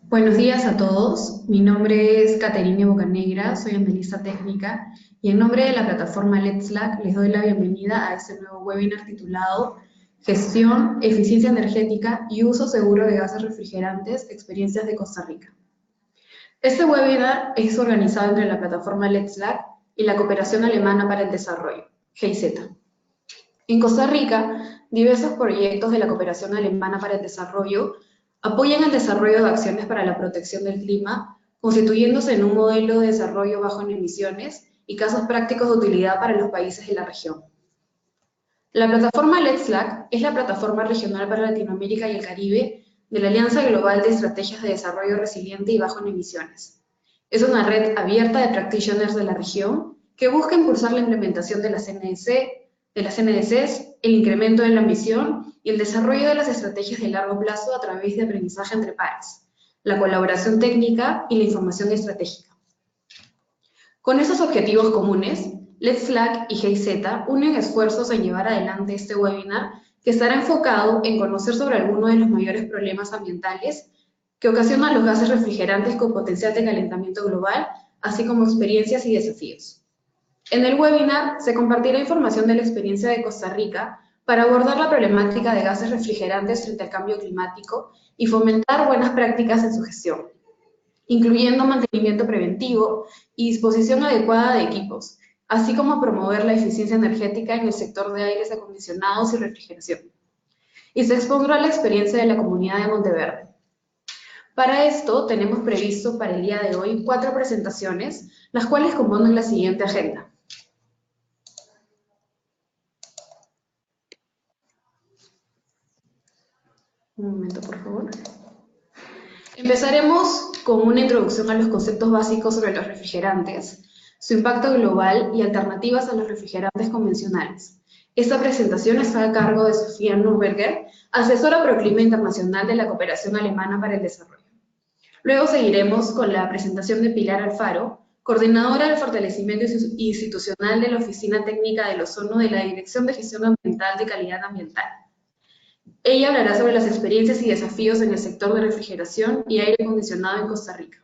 Buenos días a todos. Mi nombre es Caterine Bocanegra, soy analista técnica y en nombre de la plataforma Let's Slack les doy la bienvenida a este nuevo webinar titulado Gestión, Eficiencia Energética y Uso Seguro de Gases Refrigerantes, Experiencias de Costa Rica. Este webinar es organizado entre la plataforma Let's Slack y la Cooperación Alemana para el Desarrollo, GIZ. En Costa Rica, diversos proyectos de la Cooperación Alemana para el Desarrollo apoyan el desarrollo de acciones para la protección del clima, constituyéndose en un modelo de desarrollo bajo en emisiones y casos prácticos de utilidad para los países de la región. La plataforma Let's Slack es la plataforma regional para Latinoamérica y el Caribe de la Alianza Global de Estrategias de Desarrollo Resiliente y Bajo en Emisiones. Es una red abierta de practitioners de la región que busca impulsar la implementación de las NDCs, el incremento de la ambición y el desarrollo de las estrategias de largo plazo a través de aprendizaje entre pares, la colaboración técnica y la información estratégica. Con estos objetivos comunes, Let's Slack y GIZ unen esfuerzos en llevar adelante este webinar que estará enfocado en conocer sobre algunos de los mayores problemas ambientales que ocasionan los gases refrigerantes con potencial de calentamiento global, así como experiencias y desafíos. En el webinar se compartirá información de la experiencia de Costa Rica para abordar la problemática de gases refrigerantes frente al cambio climático y fomentar buenas prácticas en su gestión, incluyendo mantenimiento preventivo y disposición adecuada de equipos, así como promover la eficiencia energética en el sector de aires acondicionados y refrigeración. Y se expondrá la experiencia de la comunidad de Monteverde. Para esto tenemos previsto para el día de hoy 4 presentaciones, las cuales componen la siguiente agenda. Un momento, por favor. Empezaremos con una introducción a los conceptos básicos sobre los refrigerantes, su impacto global y alternativas a los refrigerantes convencionales. Esta presentación está a cargo de Sofía Nürnberger, asesora pro clima internacional de la Cooperación Alemana para el Desarrollo. Luego seguiremos con la presentación de Pilar Alfaro, coordinadora del fortalecimiento institucional de la Oficina Técnica del Ozono de la Dirección de Gestión Ambiental de Calidad Ambiental. Ella hablará sobre las experiencias y desafíos en el sector de refrigeración y aire acondicionado en Costa Rica.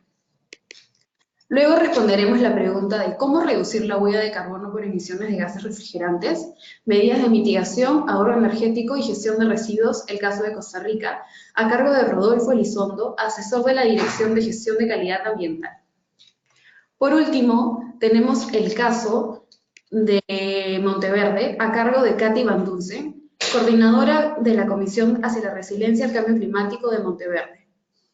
Luego responderemos la pregunta de cómo reducir la huella de carbono por emisiones de gases refrigerantes, medidas de mitigación, ahorro energético y gestión de residuos, el caso de Costa Rica, a cargo de Rodolfo Elizondo, asesor de la Dirección de Gestión de Calidad Ambiental. Por último, tenemos el caso de Monteverde, a cargo de Katy Van Dulce, coordinadora de la Comisión hacia la Resiliencia al Cambio Climático de Monteverde.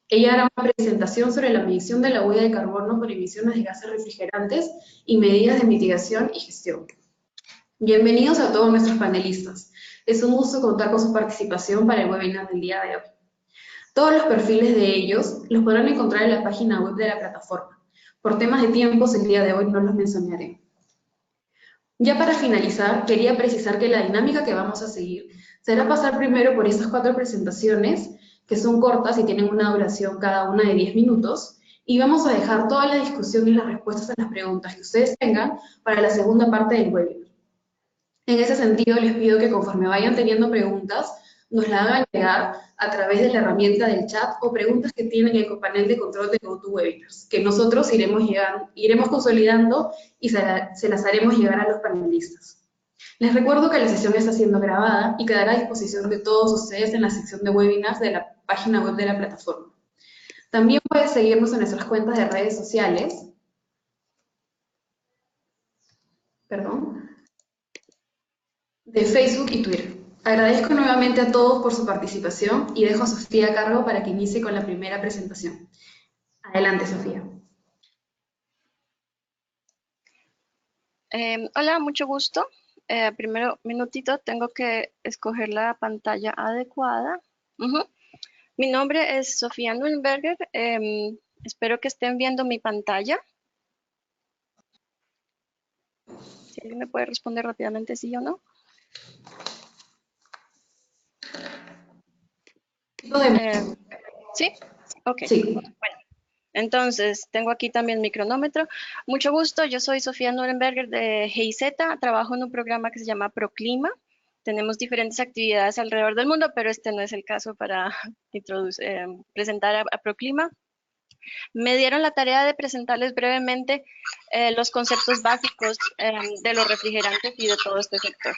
Ella hará una presentación sobre la medición de la huella de carbono por emisiones de gases refrigerantes y medidas de mitigación y gestión. Bienvenidos a todos nuestros panelistas. Es un gusto contar con su participación para el webinar del día de hoy. Todos los perfiles de ellos los podrán encontrar en la página web de la plataforma. Por temas de tiempos, el día de hoy no los mencionaré. Ya para finalizar, quería precisar que la dinámica que vamos a seguir será pasar primero por estas 4 presentaciones, que son cortas y tienen una duración cada una de 10 minutos, y vamos a dejar toda la discusión y las respuestas a las preguntas que ustedes tengan para la segunda parte del webinar. En ese sentido, les pido que conforme vayan teniendo preguntas, nos la hagan llegar a través de la herramienta del chat o preguntas que tienen en el panel de control de GoToWebinars, que nosotros iremos consolidando y se las haremos llegar a los panelistas. Les recuerdo que la sesión está siendo grabada y quedará a disposición de todos ustedes en la sección de webinars de la página web de la plataforma. También pueden seguirnos en nuestras cuentas de redes sociales. De Facebook y Twitter. Agradezco nuevamente a todos por su participación y dejo a Sofía a cargo para que inicie con la primera presentación. Adelante, Sofía. Hola, mucho gusto. Primero, minutito, tengo que escoger la pantalla adecuada. Mi nombre es Sofía Nürnberger. Espero que estén viendo mi pantalla. Si alguien me puede responder rápidamente sí o no. ¿Sí? Ok. Sí. Bueno, entonces tengo aquí también mi cronómetro. Mucho gusto, yo soy Sofía Nürnberger de GIZ. Trabajo en un programa que se llama ProClima. tenemos diferentes actividades alrededor del mundo, pero este no es el caso para presentar a Proclima. Me dieron la tarea de presentarles brevemente los conceptos básicos de los refrigerantes y de todo este sector.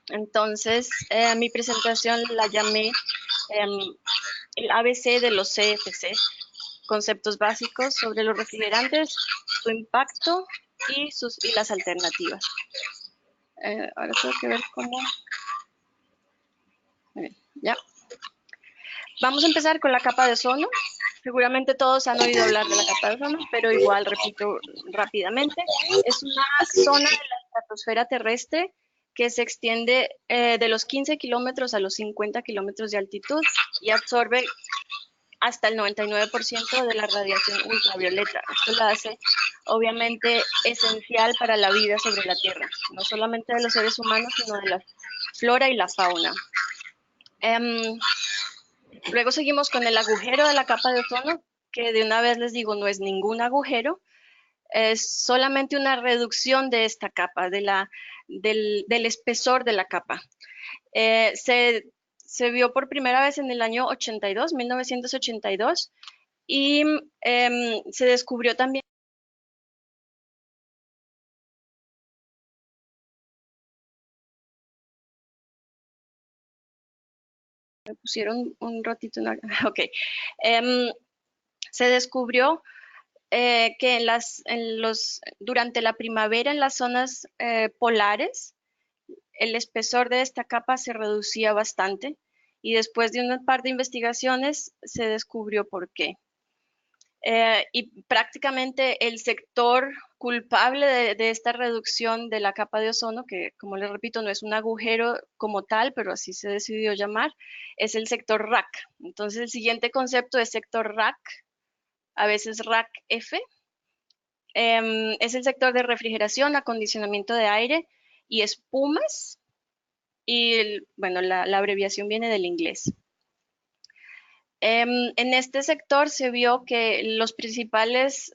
Entonces, mi presentación la llamé el ABC de los CFC, conceptos básicos sobre los refrigerantes, su impacto y las alternativas. Ahora tengo que ver cómo... Ya. Vamos a empezar con la capa de ozono. Seguramente todos han oído hablar de la capa de ozono, pero igual repito rápidamente. Es una zona de la estratosfera terrestre que se extiende de los 15 kilómetros a los 50 kilómetros de altitud y absorbe hasta el 99% de la radiación ultravioleta. Esto la hace obviamente esencial para la vida sobre la Tierra, no solamente de los seres humanos, sino de la flora y la fauna. Luego seguimos con el agujero de la capa de ozono, que de una vez les digo, no es ningún agujero, es solamente una reducción de esta capa, del espesor de la capa. Se vio por primera vez en el año 82, 1982, y se descubrió también. Me pusieron un ratito, ok. Se descubrió que durante la primavera en las zonas polares, el espesor de esta capa se reducía bastante y después de un par de investigaciones se descubrió por qué. Y prácticamente el sector culpable de esta reducción de la capa de ozono, que como les repito no es un agujero como tal, pero así se decidió llamar, es el sector RAC. Entonces el siguiente concepto es sector RAC, a veces RAC-F. Es el sector de refrigeración, acondicionamiento de aire y espumas, y bueno, la abreviación viene del inglés. En este sector se vio que los principales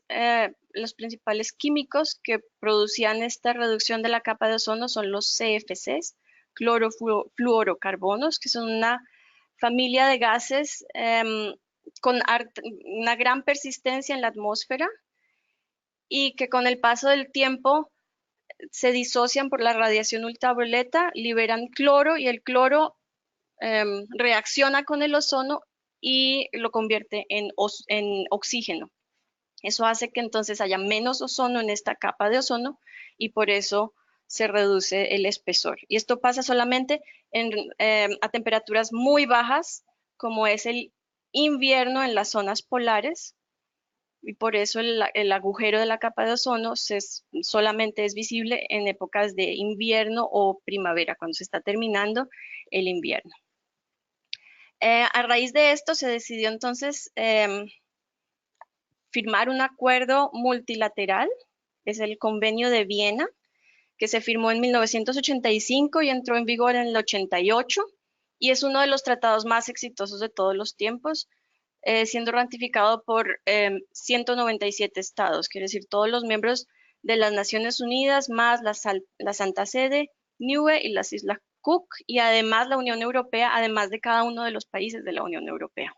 químicos que producían esta reducción de la capa de ozono son los CFCs, clorofluorocarbonos, que son una familia de gases con una gran persistencia en la atmósfera y que con el paso del tiempo se disocian por la radiación ultravioleta, liberan cloro y el cloro reacciona con el ozono y lo convierte en oxígeno. Eso hace que entonces haya menos ozono en esta capa de ozono y por eso se reduce el espesor. Y esto pasa solamente a temperaturas muy bajas, como es el invierno en las zonas polares, y por eso el agujero de la capa de ozono solamente es visible en épocas de invierno o primavera, cuando se está terminando el invierno. A raíz de esto se decidió entonces firmar un acuerdo multilateral, es el Convenio de Viena, que se firmó en 1985 y entró en vigor en el 88, y es uno de los tratados más exitosos de todos los tiempos, siendo ratificado por 197 estados, quiere decir todos los miembros de las Naciones Unidas, más la Santa Sede, Niue y las Islas Cook, y además la Unión Europea, además de cada uno de los países de la Unión Europea.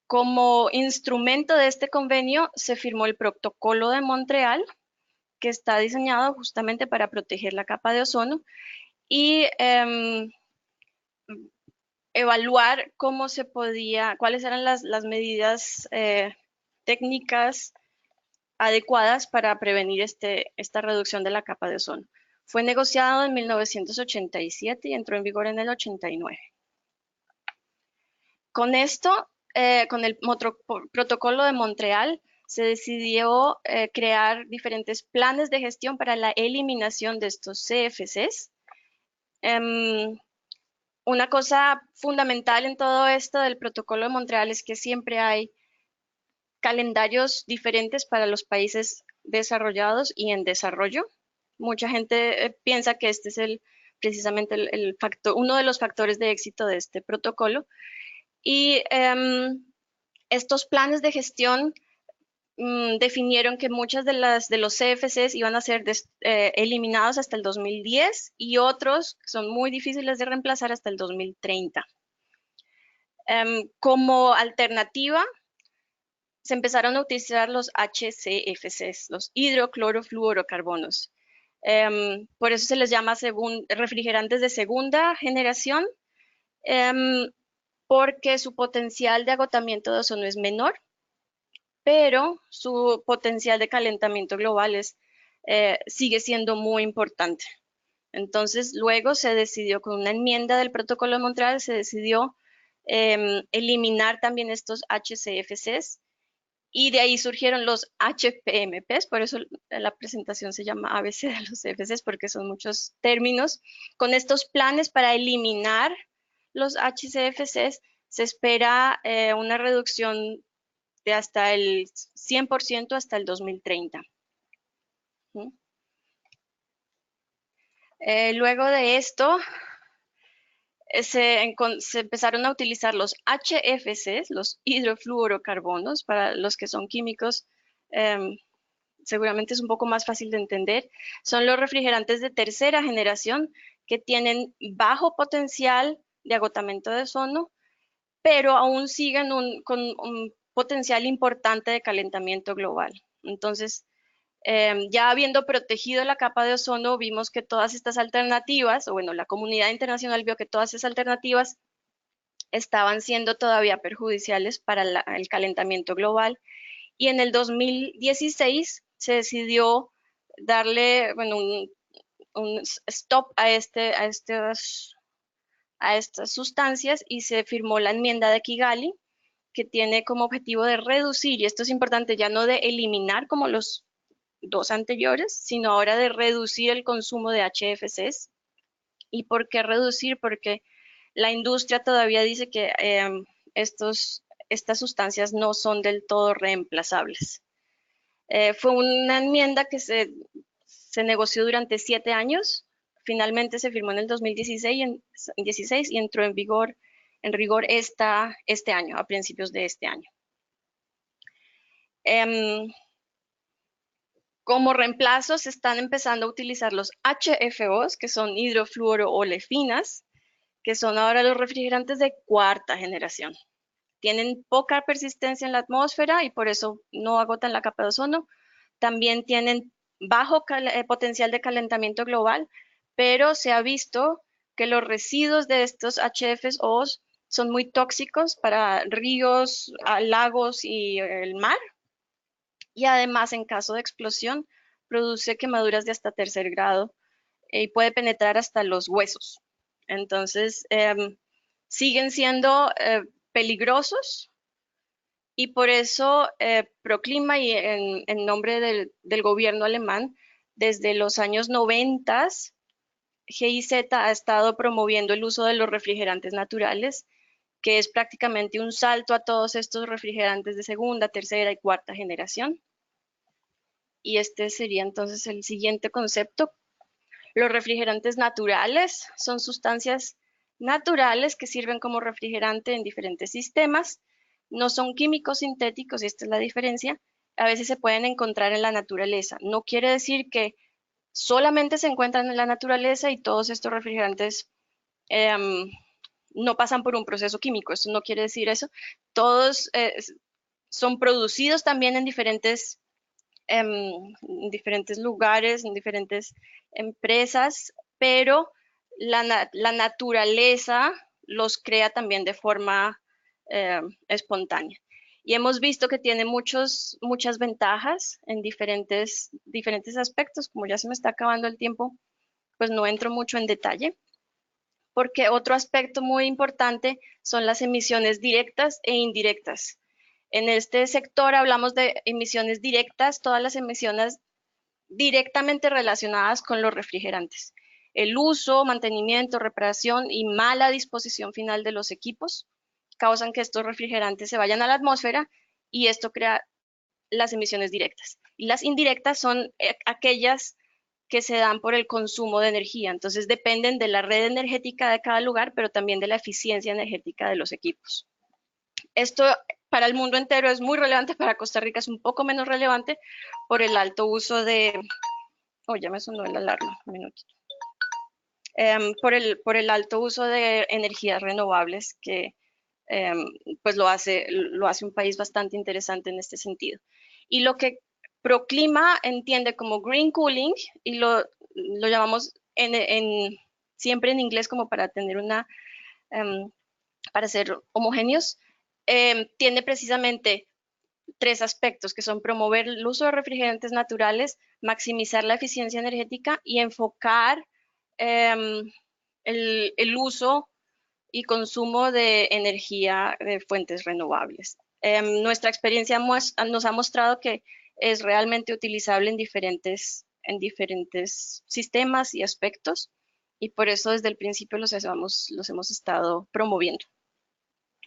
Como instrumento de este convenio se firmó el Protocolo de Montreal, que está diseñado justamente para proteger la capa de ozono y evaluar cuáles eran las medidas técnicas adecuadas para prevenir esta reducción de la capa de ozono. Fue negociado en 1987 y entró en vigor en el 89. Con esto, con el Protocolo de Montreal, se decidió crear diferentes planes de gestión para la eliminación de estos CFCs. Una cosa fundamental en todo esto del Protocolo de Montreal es que siempre hay calendarios diferentes para los países desarrollados y en desarrollo. Mucha gente piensa que este es precisamente uno de los factores de éxito de este protocolo. Y estos planes de gestión definieron que muchas de los CFCs iban a ser eliminados hasta el 2010 y otros que son muy difíciles de reemplazar hasta el 2030. Como alternativa, se empezaron a utilizar los HCFCs, los hidroclorofluorocarbonos. Por eso se les llama refrigerantes de segunda generación, porque su potencial de agotamiento de ozono es menor, pero su potencial de calentamiento global sigue siendo muy importante. Entonces, luego se decidió, con una enmienda del Protocolo de Montreal, se decidió eliminar también estos HCFCs, y de ahí surgieron los HPMPs, por eso la presentación se llama ABC de los CFCs, porque son muchos términos. Con estos planes para eliminar los HCFCs, se espera una reducción de hasta el 100% hasta el 2030. Luego de esto, se empezaron a utilizar los HFCs, los hidrofluorocarbonos, para los que son químicos, seguramente es un poco más fácil de entender. Son los refrigerantes de tercera generación que tienen bajo potencial de agotamiento de ozono, pero aún siguen con un potencial importante de calentamiento global. Entonces, ya habiendo protegido la capa de ozono, vimos que todas estas alternativas, o bueno, la comunidad internacional vio que todas esas alternativas estaban siendo todavía perjudiciales para el calentamiento global. Y en el 2016 se decidió darle, bueno, un stop a estas sustancias, y se firmó la enmienda de Kigali, que tiene como objetivo de reducir, y esto es importante, ya no de eliminar como los dos anteriores, sino ahora de reducir el consumo de HFCs. ¿Y por qué reducir? Porque la industria todavía dice que estas sustancias no son del todo reemplazables. Fue una enmienda que se negoció durante 7 años. Finalmente se firmó en el 2016 y entró en rigor este año, a principios de este año. Como reemplazo se están empezando a utilizar los HFOs, que son hidrofluoroolefinadas, que son ahora los refrigerantes de cuarta generación. Tienen poca persistencia en la atmósfera y por eso no agotan la capa de ozono. También tienen bajo potencial de calentamiento global, pero se ha visto que los residuos de estos HFOs son muy tóxicos para ríos, lagos y el mar. Y además, en caso de explosión, produce quemaduras de hasta 3er grado y puede penetrar hasta los huesos. Entonces, siguen siendo peligrosos, y por eso Proclima, y en nombre del gobierno alemán, desde los años 90, GIZ ha estado promoviendo el uso de los refrigerantes naturales, que es prácticamente un salto a todos estos refrigerantes de segunda, tercera y cuarta generación. Y este sería entonces el siguiente concepto. Los refrigerantes naturales son sustancias naturales que sirven como refrigerante en diferentes sistemas. No son químicos sintéticos, y esta es la diferencia. A veces se pueden encontrar en la naturaleza. No quiere decir que solamente se encuentran en la naturaleza y todos estos refrigerantes no pasan por un proceso químico. Esto no quiere decir eso. Todos son producidos también en diferentes lugares, en diferentes empresas, pero la naturaleza los crea también de forma espontánea. Y hemos visto que tiene muchas ventajas en diferentes aspectos. Como ya se me está acabando el tiempo, pues no entro mucho en detalle, porque otro aspecto muy importante son las emisiones directas e indirectas. En este sector hablamos de emisiones directas, todas las emisiones directamente relacionadas con los refrigerantes. El uso, mantenimiento, reparación y mala disposición final de los equipos causan que estos refrigerantes se vayan a la atmósfera, y esto crea las emisiones directas. Y las indirectas son aquellas que se dan por el consumo de energía. Entonces dependen de la red energética de cada lugar, pero también de la eficiencia energética de los equipos. Esto para el mundo entero es muy relevante, para Costa Rica es un poco menos relevante por el alto uso de... Oh, ya me sonó la alarma, un minutito. Por el alto uso de energías renovables que pues lo hace un país bastante interesante en este sentido. Y lo que Proclima entiende como green cooling, y lo llamamos siempre en inglés como para tener una, para ser homogéneos, tiene precisamente tres aspectos que son promover el uso de refrigerantes naturales, maximizar la eficiencia energética y enfocar el uso y consumo de energía de fuentes renovables. Nuestra experiencia nos ha mostrado que es realmente utilizable en diferentes sistemas y aspectos, y por eso desde el principio los hemos estado promoviendo.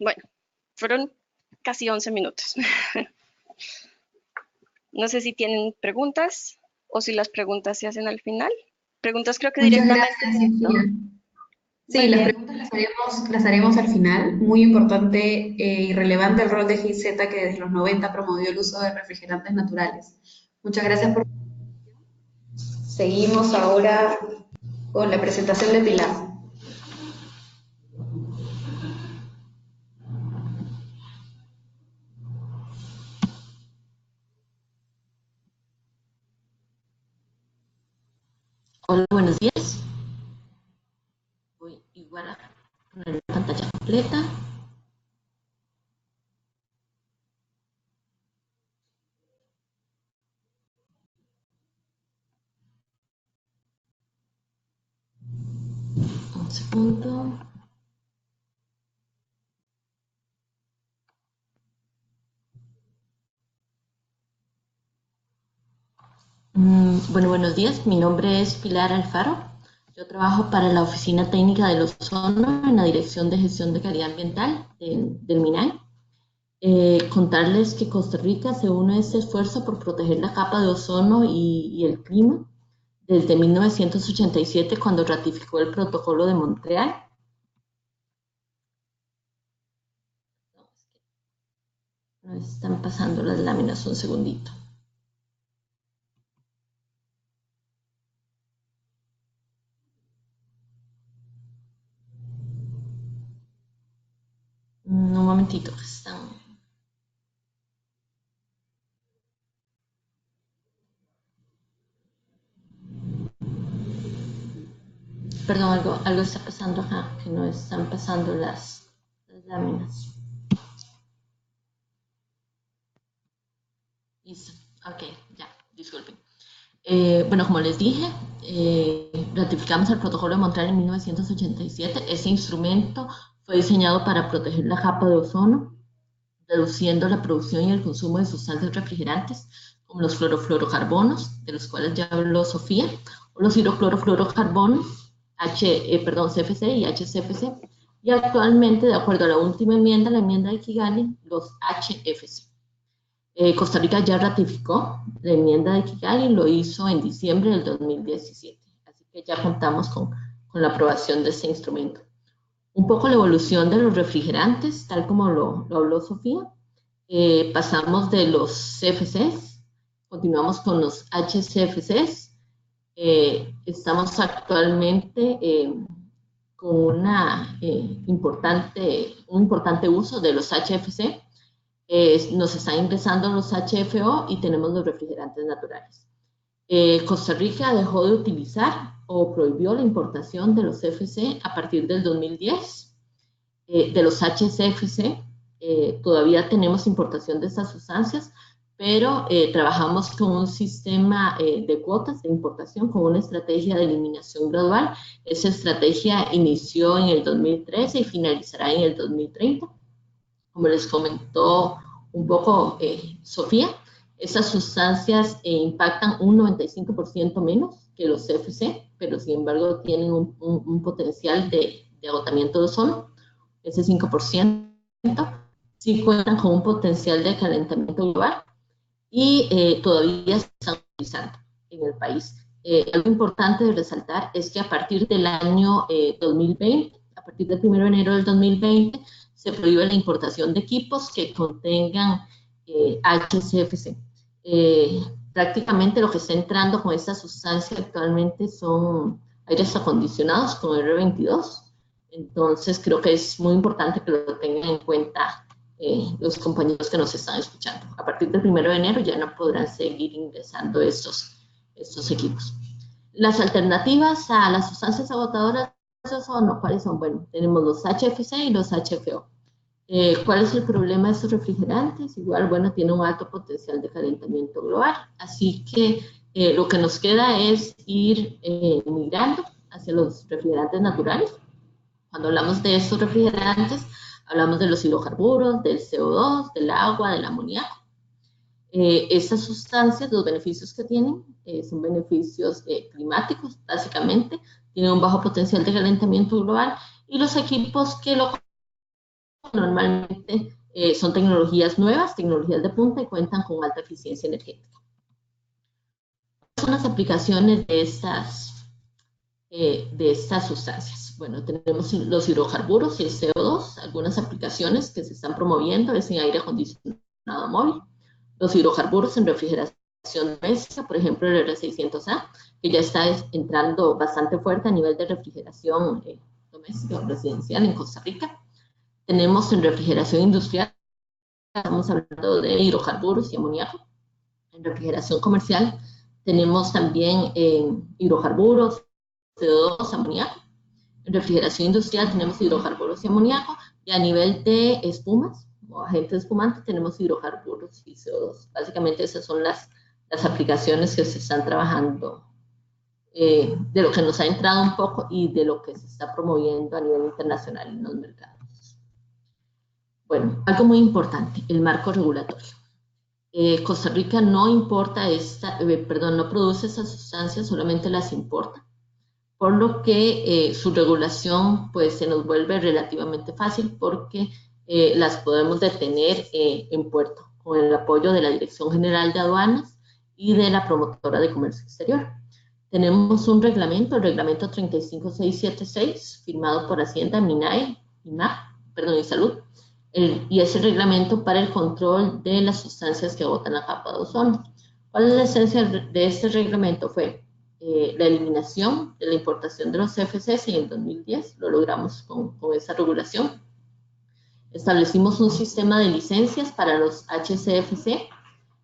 Bueno, fueron casi 11 minutos. No sé si tienen preguntas o si las preguntas se hacen al final. Preguntas creo que Muchas directamente, gracias, ¿cierto? Sofía. Sí, Muy las bien. preguntas las haremos al final. Muy importante y relevante el rol de GIZ que desde los 90 promovió el uso de refrigerantes naturales. Muchas gracias por... Seguimos ahora con la presentación de Pilar. Hola, buenos días. Voy igual a poner la pantalla completa. Un segundo. Bueno, buenos días. Mi nombre es Pilar Alfaro. Yo trabajo para la Oficina Técnica del Ozono en la Dirección de Gestión de Calidad Ambiental del MINAE. Contarles que Costa Rica se une a este esfuerzo por proteger la capa de ozono y el clima desde 1987, cuando ratificó el Protocolo de Montreal. No están pasando las láminas, un segundito. Un momentito, están... Perdón, algo está pasando acá, que no están pasando las láminas. Listo, ok, ya, disculpen. Bueno, como les dije, ratificamos el Protocolo de Montreal en 1987. Ese instrumento fue diseñado para proteger la capa de ozono, reduciendo la producción y el consumo de sustancias refrigerantes, como los clorofluorocarbonos, de los cuales ya habló Sofía, o los hidroclorofluorocarbonos, CFC y HCFC, y actualmente, de acuerdo a la última enmienda, la enmienda de Kigali, los HFC. Costa Rica ya ratificó la enmienda de Kigali, lo hizo en diciembre del 2017, así que ya contamos con la aprobación de este instrumento. Un poco la evolución de los refrigerantes, tal como lo habló Sofía. Pasamos de los CFCs, continuamos con los HCFCs. Estamos actualmente con un importante uso de los HFC. Nos están ingresando los HFO y tenemos los refrigerantes naturales. Costa Rica dejó de utilizar o prohibió la importación de los CFC a partir del 2010. De los HCFC todavía tenemos importación de estas sustancias, pero trabajamos con un sistema de cuotas de importación, con una estrategia de eliminación gradual. Esa estrategia inició en el 2013 y finalizará en el 2030. Como les comentó un poco Sofía, esas sustancias impactan un 95% menos que los CFC, pero sin embargo tienen un potencial de agotamiento de ozono. Ese 5% sí cuentan con un potencial de calentamiento global y todavía se están utilizando en el país. Algo importante de resaltar es que a partir del año 2020, a partir del 1 de enero del 2020, se prohíbe la importación de equipos que contengan HCFC. Prácticamente lo que está entrando con esta sustancia actualmente son aires acondicionados con R22. Entonces creo que es muy importante que lo tengan en cuenta los compañeros que nos están escuchando. A partir del 1 de enero ya no podrán seguir ingresando estos equipos. Las alternativas a las sustancias agotadoras son, ¿cuáles son? Bueno, tenemos los HFC y los HFO. ¿Cuál es el problema de estos refrigerantes? Igual, bueno, tiene un alto potencial de calentamiento global, así que lo que nos queda es ir migrando hacia los refrigerantes naturales. Cuando hablamos de estos refrigerantes, hablamos de los hidrocarburos, del CO2, del agua, del amoníaco. Estas sustancias, los beneficios que tienen, son beneficios climáticos, básicamente, tienen un bajo potencial de calentamiento global, y los equipos que lo normalmente son tecnologías nuevas, tecnologías de punta, y cuentan con alta eficiencia energética. ¿Cuáles son las aplicaciones de estas sustancias? Bueno, tenemos los hidrocarburos y el CO2, algunas aplicaciones que se están promoviendo es en aire acondicionado móvil, los hidrocarburos en refrigeración doméstica, por ejemplo el R600A, que ya está entrando bastante fuerte a nivel de refrigeración doméstica o residencial en Costa Rica. Tenemos en refrigeración industrial, estamos hablando de hidrocarburos y amoníaco. En refrigeración comercial tenemos también hidrocarburos, CO2, amoníaco. En refrigeración industrial tenemos hidrocarburos y amoníaco, y a nivel de espumas o agentes espumantes tenemos hidrocarburos y CO2. Básicamente esas son las aplicaciones que se están trabajando, de lo que nos ha entrado un poco y de lo que se está promoviendo a nivel internacional en los mercados. Bueno, algo muy importante, el marco regulatorio. Costa Rica no importa no produce estas sustancias, solamente las importa, por lo que su regulación pues se nos vuelve relativamente fácil porque las podemos detener en puerto con el apoyo de la Dirección General de Aduanas y de la Promotora de Comercio Exterior. Tenemos un reglamento, el reglamento 35676, firmado por Hacienda, MINAE, y Salud, y es el reglamento para el control de las sustancias que agotan la capa de ozono. ¿Cuál es la esencia de este reglamento? Fue la eliminación de la importación de los CFCs en el 2010, lo logramos con esa regulación. Establecimos un sistema de licencias para los HCFC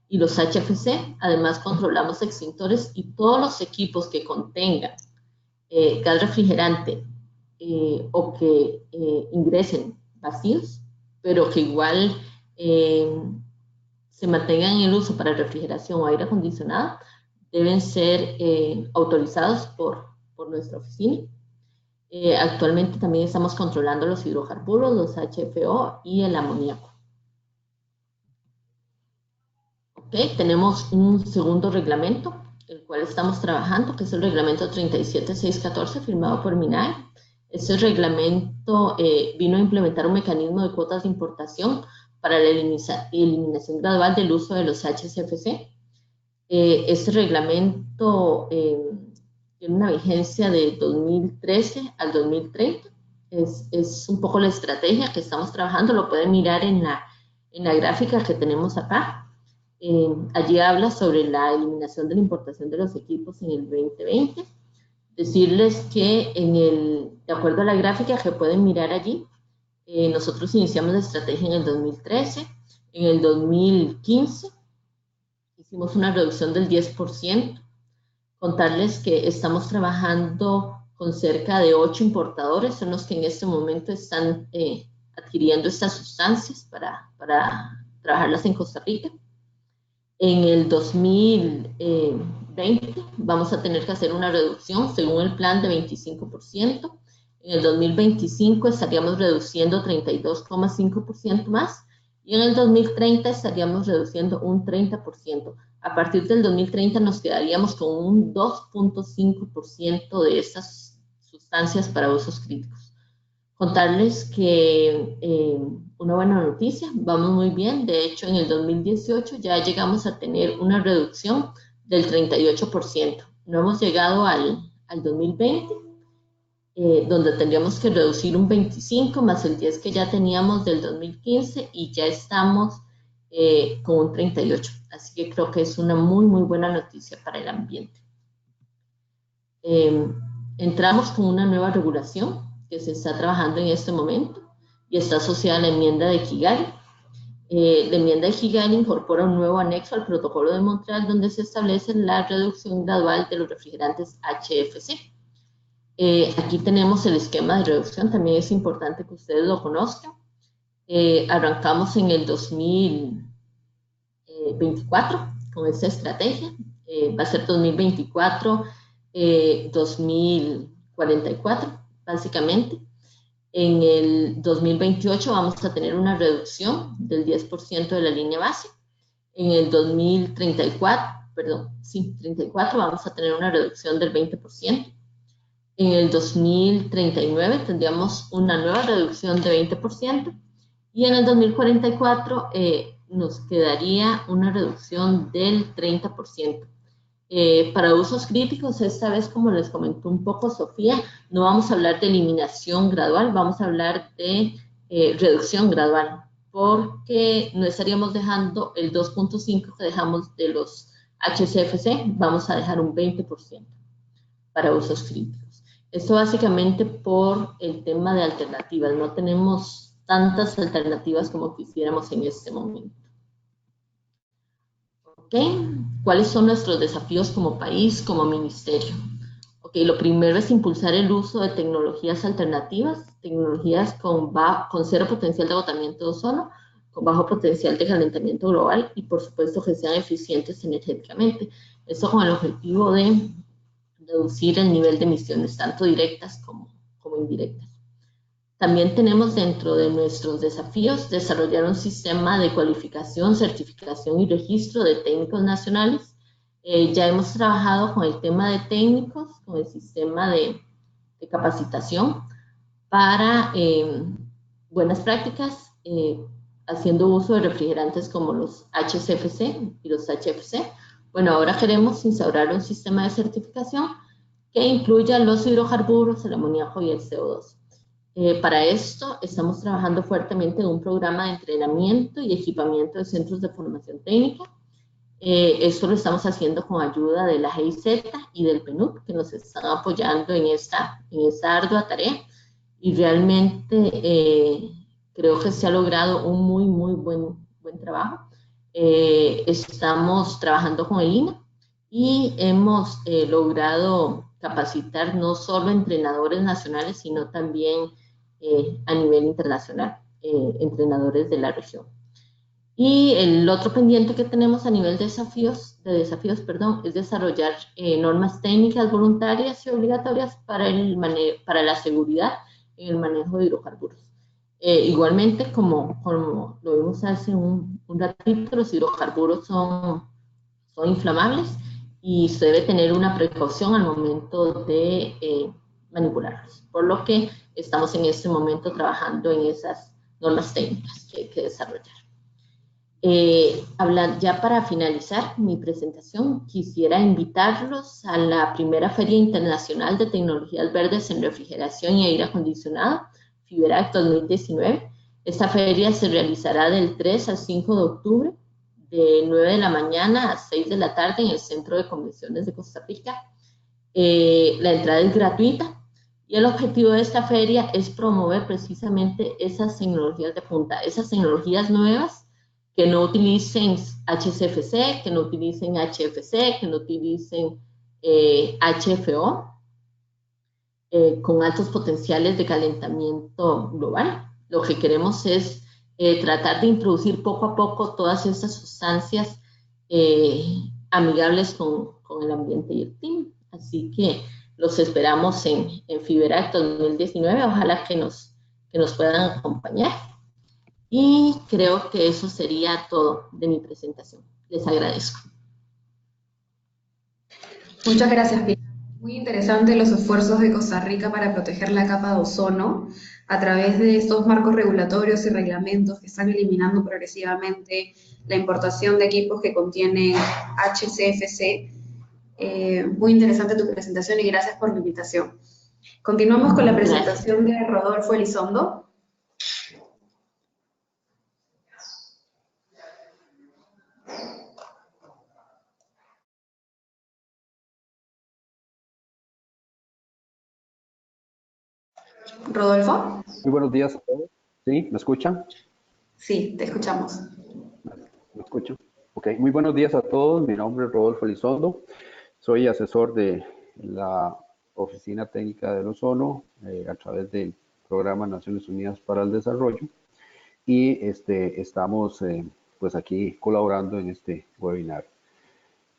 y los HFC, además controlamos extintores y todos los equipos que contengan gas refrigerante o que ingresen vacíos, pero que igual se mantengan en el uso para refrigeración o aire acondicionado, deben ser autorizados por nuestra oficina. Actualmente también estamos controlando los hidrocarburos, los HFO y el amoníaco. Okay, tenemos un segundo reglamento, el cual estamos trabajando, que es el reglamento 37614, firmado por MINAE. Este reglamento vino a implementar un mecanismo de cuotas de importación para la eliminación gradual del uso de los HCFC. Este reglamento tiene una vigencia de 2013 al 2030. Es un poco la estrategia que estamos trabajando, lo pueden mirar en la gráfica que tenemos acá. Allí habla sobre la eliminación de la importación de los equipos en el 2020. Decirles que de acuerdo a la gráfica que pueden mirar allí, nosotros iniciamos la estrategia en el 2013, en el 2015 hicimos una reducción del 10%. Contarles que estamos trabajando con cerca de 8 importadores, son los que en este momento están adquiriendo estas sustancias para trabajarlas en Costa Rica. En el 2020 vamos a tener que hacer una reducción según el plan de 25%. En el 2025 estaríamos reduciendo 32,5% más y en el 2030 estaríamos reduciendo un 30%. A partir del 2030 nos quedaríamos con un 2,5% de estas sustancias para usos críticos. Contarles que una buena noticia, vamos muy bien. De hecho, en el 2018 ya llegamos a tener una reducción del 38%. No hemos llegado al 2020, donde tendríamos que reducir un 25 más el 10 que ya teníamos del 2015 y ya estamos con un 38. Así que creo que es una muy, muy buena noticia para el ambiente. Entramos con una nueva regulación que se está trabajando en este momento y está asociada a la enmienda de Kigali. La enmienda de Kigali incorpora un nuevo anexo al protocolo de Montreal donde se establece la reducción gradual de los refrigerantes HFC. Aquí tenemos el esquema de reducción, también es importante que ustedes lo conozcan. Arrancamos en el 2024 con esta estrategia, va a ser 2024, 2044 básicamente. En el 2028 vamos a tener una reducción del 10% de la línea base. En el 34 vamos a tener una reducción del 20%. En el 2039 tendríamos una nueva reducción de 20%. Y en el 2044 nos quedaría una reducción del 30%. Para usos críticos, esta vez, como les comentó un poco Sofía, no vamos a hablar de eliminación gradual, vamos a hablar de reducción gradual, porque no estaríamos dejando el 2.5 que dejamos de los HCFC, vamos a dejar un 20% para usos críticos. Esto básicamente por el tema de alternativas, no tenemos tantas alternativas como quisiéramos en este momento. ¿Okay? ¿Cuáles son nuestros desafíos como país, como ministerio? Okay, lo primero es impulsar el uso de tecnologías alternativas, tecnologías con cero potencial de agotamiento de ozono, con bajo potencial de calentamiento global y por supuesto que sean eficientes energéticamente. Esto con el objetivo de reducir el nivel de emisiones, tanto directas como indirectas. También tenemos dentro de nuestros desafíos desarrollar un sistema de cualificación, certificación y registro de técnicos nacionales. Ya hemos trabajado con el tema de técnicos, con el sistema de capacitación para buenas prácticas, haciendo uso de refrigerantes como los HCFC y los HFC. Bueno, ahora queremos instaurar un sistema de certificación que incluya los hidrocarburos, el amoníaco y el CO2. Para esto estamos trabajando fuertemente en un programa de entrenamiento y equipamiento de centros de formación técnica. Esto lo estamos haciendo con ayuda de la GIZ y del PNUD, que nos están apoyando en esta ardua tarea. Y realmente creo que se ha logrado un muy, muy buen trabajo. Estamos trabajando con el INA y hemos logrado capacitar no solo entrenadores nacionales, sino también a nivel internacional, entrenadores de la región. Y el otro pendiente que tenemos a nivel de desafíos, es desarrollar normas técnicas voluntarias y obligatorias para la seguridad en el manejo de hidrocarburos. Igualmente, como lo vimos hace un ratito, los hidrocarburos son inflamables y se debe tener una precaución al momento de manipularlos, por lo que estamos en este momento trabajando en esas normas técnicas que hay que desarrollar. Ya para finalizar mi presentación, quisiera invitarlos a la primera Feria Internacional de Tecnologías Verdes en Refrigeración y Aire Acondicionado, FIBERAC 2019. Esta feria se realizará del 3 al 5 de octubre, de 9 de la mañana a 6 de la tarde en el Centro de Convenciones de Costa Rica. La entrada es gratuita y el objetivo de esta feria es promover precisamente esas tecnologías de punta, esas tecnologías nuevas que no utilicen HCFC, que no utilicen HFC, que no utilicen HFO, con altos potenciales de calentamiento global. Lo que queremos es tratar de introducir poco a poco todas estas sustancias amigables con el ambiente y el clima. Así que los esperamos en FIBERAC 2019. Ojalá que nos puedan acompañar. Y creo que eso sería todo de mi presentación. Les agradezco. Muchas gracias, Pilar. Muy interesante los esfuerzos de Costa Rica para proteger la capa de ozono a través de estos marcos regulatorios y reglamentos que están eliminando progresivamente la importación de equipos que contienen HCFC. Muy interesante tu presentación y gracias por la invitación. Continuamos con la Gracias. presentación de Rodolfo Elizondo. Rodolfo. Muy buenos días a todos. ¿Sí? ¿Me escuchan? Sí, te escuchamos. ¿Me escuchan? Ok, muy buenos días a todos. Mi nombre es Rodolfo Elizondo. Soy asesor de la Oficina Técnica del Ozono a través del Programa Naciones Unidas para el Desarrollo. Y estamos pues aquí colaborando en este webinar.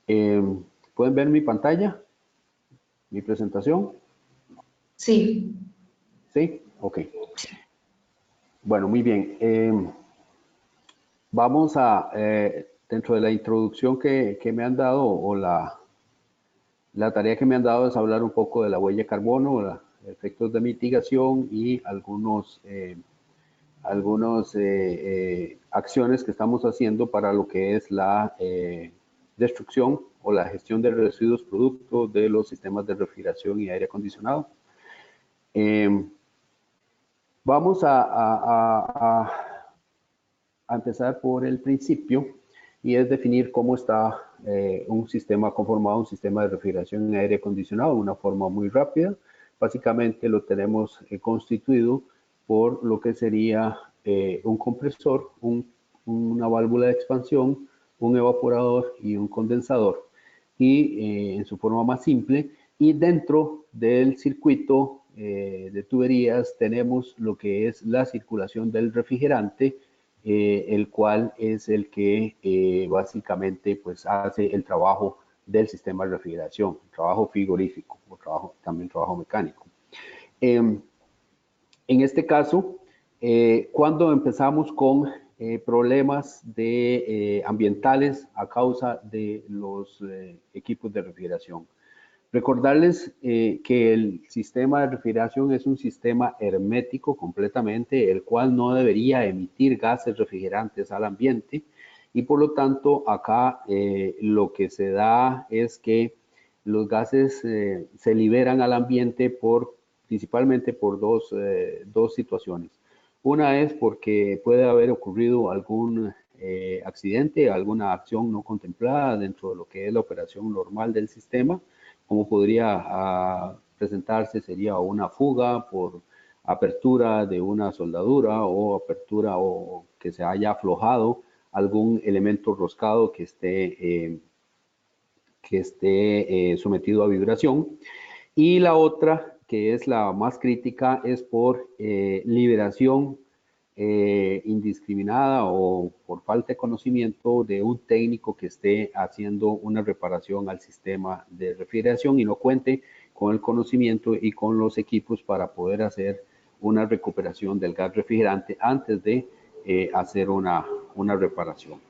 ¿Pueden ver mi pantalla? ¿Mi presentación? Sí. Sí, ok. Bueno, muy bien. Vamos a, dentro de la introducción que me han dado, o la tarea que me han dado es hablar un poco de la huella de carbono, los efectos de mitigación y algunas acciones que estamos haciendo para lo que es la destrucción o la gestión de residuos producto de los sistemas de refrigeración y aire acondicionado. Vamos a empezar por el principio, y es definir cómo está un sistema conformado, un sistema de refrigeración y aire acondicionado de una forma muy rápida. Básicamente lo tenemos constituido por lo que sería un compresor, una válvula de expansión, un evaporador y un condensador, y en su forma más simple. Y dentro del circuito de tuberías tenemos lo que es la circulación del refrigerante, el cual es el que básicamente pues hace el trabajo del sistema de refrigeración, trabajo frigorífico o también trabajo mecánico. En este caso, cuando empezamos con problemas ambientales a causa de los equipos de refrigeración. Recordarles que el sistema de refrigeración es un sistema hermético completamente, el cual no debería emitir gases refrigerantes al ambiente, y por lo tanto acá lo que se da es que los gases se liberan al ambiente principalmente por dos situaciones. Una es porque puede haber ocurrido algún accidente, alguna acción no contemplada dentro de lo que es la operación normal del sistema. Como podría presentarse, sería una fuga por apertura de una soldadura, o apertura o que se haya aflojado algún elemento roscado que esté sometido a vibración. Y la otra, que es la más crítica, es por liberación indiscriminada o por falta de conocimiento de un técnico que esté haciendo una reparación al sistema de refrigeración y no cuente con el conocimiento y con los equipos para poder hacer una recuperación del gas refrigerante antes de hacer una reparación.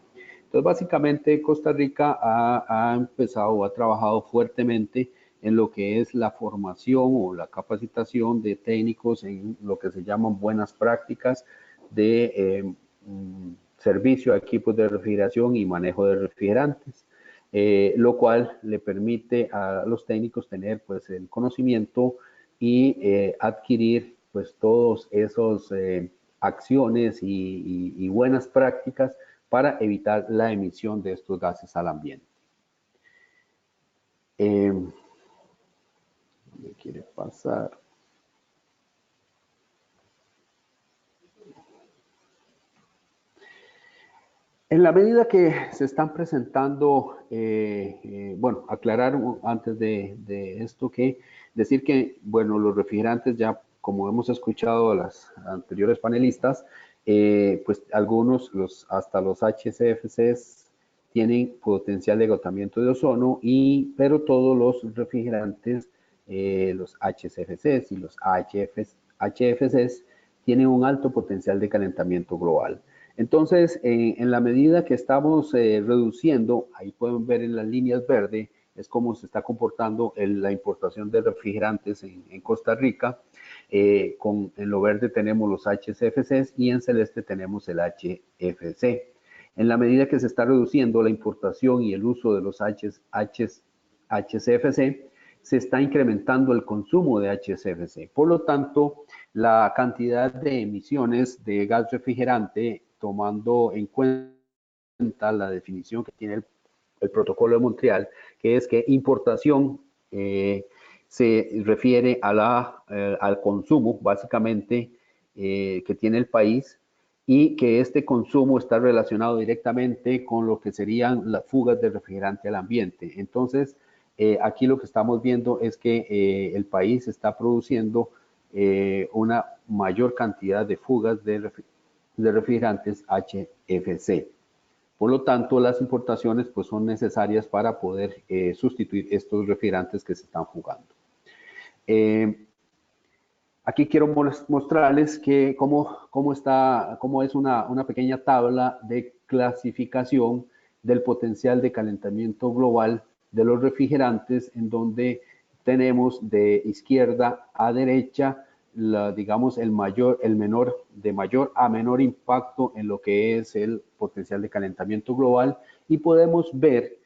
Entonces, básicamente, Costa Rica ha empezado, ha trabajado fuertemente en lo que es la formación o la capacitación de técnicos en lo que se llaman buenas prácticas de servicio a equipos de refrigeración y manejo de refrigerantes, lo cual le permite a los técnicos tener pues el conocimiento y adquirir pues todos esos acciones y buenas prácticas para evitar la emisión de estos gases al ambiente. ¿Me quiere pasar? En la medida que se están presentando, bueno, aclarar antes de esto que decir que, bueno, los refrigerantes ya, como hemos escuchado a las anteriores panelistas, pues algunos, hasta los HCFCs, tienen potencial de agotamiento de ozono, pero todos los refrigerantes, los HCFCs y los HFCs, tienen un alto potencial de calentamiento global. Entonces, en la medida que estamos reduciendo, ahí pueden ver en las líneas verdes, es cómo se está comportando la importación de refrigerantes en Costa Rica. En lo verde tenemos los HCFCs y en celeste tenemos el HFC. En la medida que se está reduciendo la importación y el uso de los HCFC, se está incrementando el consumo de HCFC. Por lo tanto, la cantidad de emisiones de gas refrigerante, tomando en cuenta la definición que tiene el Protocolo de Montreal, que es que importación se refiere a al consumo, básicamente, que tiene el país, y que este consumo está relacionado directamente con lo que serían las fugas de refrigerante al ambiente. Entonces, aquí lo que estamos viendo es que el país está produciendo una mayor cantidad de fugas de refrigerantes HFC. Por lo tanto, las importaciones pues, son necesarias para poder sustituir estos refrigerantes que se están fugando. Aquí quiero mostrarles que cómo es una pequeña tabla de clasificación del potencial de calentamiento global de los refrigerantes, en donde tenemos de izquierda a derecha, digamos, de mayor a menor impacto en lo que es el potencial de calentamiento global, y podemos ver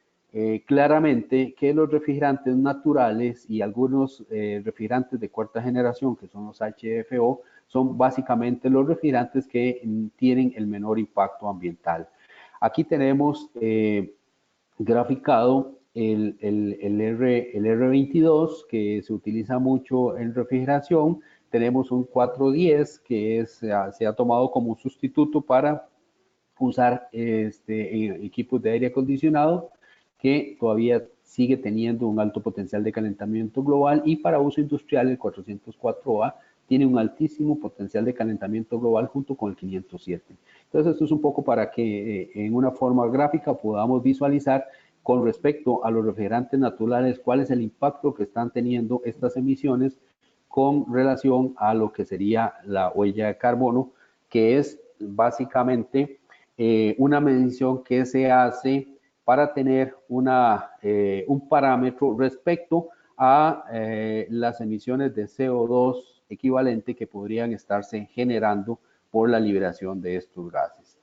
claramente que los refrigerantes naturales y algunos refrigerantes de cuarta generación, que son los HFO, son básicamente los refrigerantes que tienen el menor impacto ambiental. Aquí tenemos graficado el R22, que se utiliza mucho en refrigeración. Tenemos un 410, que se ha tomado como sustituto para usar equipos de aire acondicionado, que todavía sigue teniendo un alto potencial de calentamiento global, y para uso industrial el 404A tiene un altísimo potencial de calentamiento global junto con el 507. Entonces esto es un poco para que en una forma gráfica podamos visualizar con respecto a los refrigerantes naturales cuál es el impacto que están teniendo estas emisiones con relación a lo que sería la huella de carbono, que es básicamente una medición que se hace para tener un parámetro respecto a las emisiones de CO2 equivalente que podrían estarse generando por la liberación de estos gases.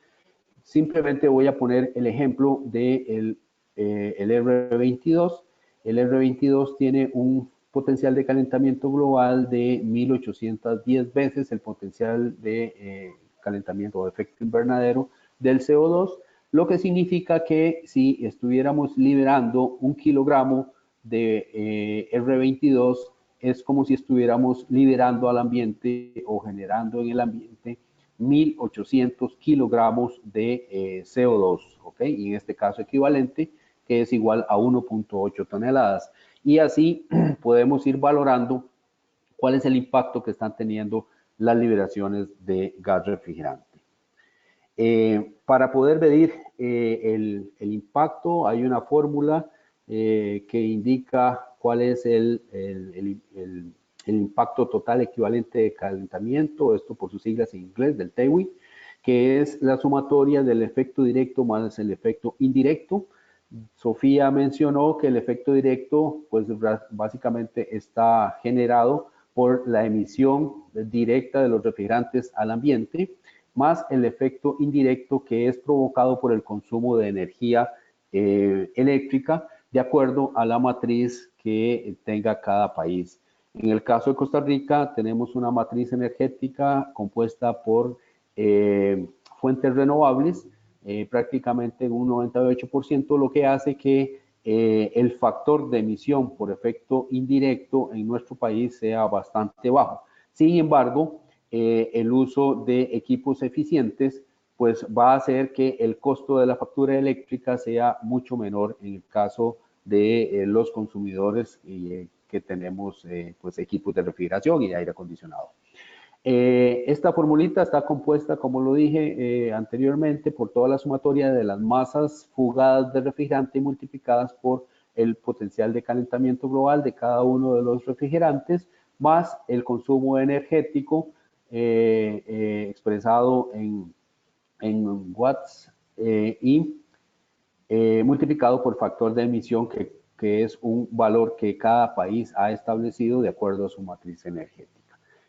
Simplemente voy a poner el ejemplo del R22. El R22 tiene un potencial de calentamiento global de 1810 veces el potencial de calentamiento o efecto invernadero del CO2, lo que significa que si estuviéramos liberando 1 kilogramo de R22, es como si estuviéramos liberando al ambiente o generando en el ambiente 1800 kilogramos de CO2, ¿ok? Y en este caso equivalente, que es igual a 1.8 toneladas. Y así podemos ir valorando cuál es el impacto que están teniendo las liberaciones de gas refrigerante. Para poder medir el impacto, hay una fórmula que indica cuál es el impacto total equivalente de calentamiento, esto por sus siglas en inglés, del TEWI, que es la sumatoria del efecto directo más el efecto indirecto. Sofía mencionó que el efecto directo, pues básicamente está generado por la emisión directa de los refrigerantes al ambiente, más el efecto indirecto, que es provocado por el consumo de energía eléctrica de acuerdo a la matriz que tenga cada país. En el caso de Costa Rica tenemos una matriz energética compuesta por fuentes renovables, prácticamente un 98%, lo que hace que el factor de emisión por efecto indirecto en nuestro país sea bastante bajo. Sin embargo, el uso de equipos eficientes pues va a hacer que el costo de la factura eléctrica sea mucho menor en el caso de los consumidores que tenemos pues equipos de refrigeración y de aire acondicionado. Esta formulita está compuesta, como lo dije anteriormente, por toda la sumatoria de las masas fugadas de refrigerante multiplicadas por el potencial de calentamiento global de cada uno de los refrigerantes, más el consumo energético expresado en watts y multiplicado por factor de emisión, que es un valor que cada país ha establecido de acuerdo a su matriz energética.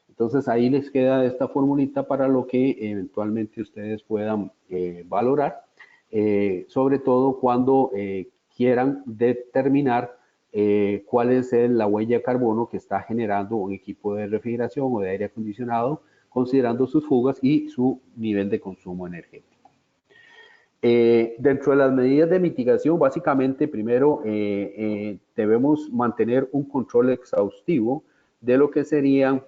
Entonces ahí les queda esta formulita para lo que eventualmente ustedes puedan valorar, sobre todo cuando quieran determinar cuál es la huella de carbono que está generando un equipo de refrigeración o de aire acondicionado, considerando sus fugas y su nivel de consumo energético. Dentro de las medidas de mitigación, básicamente, primero debemos mantener un control exhaustivo de lo que serían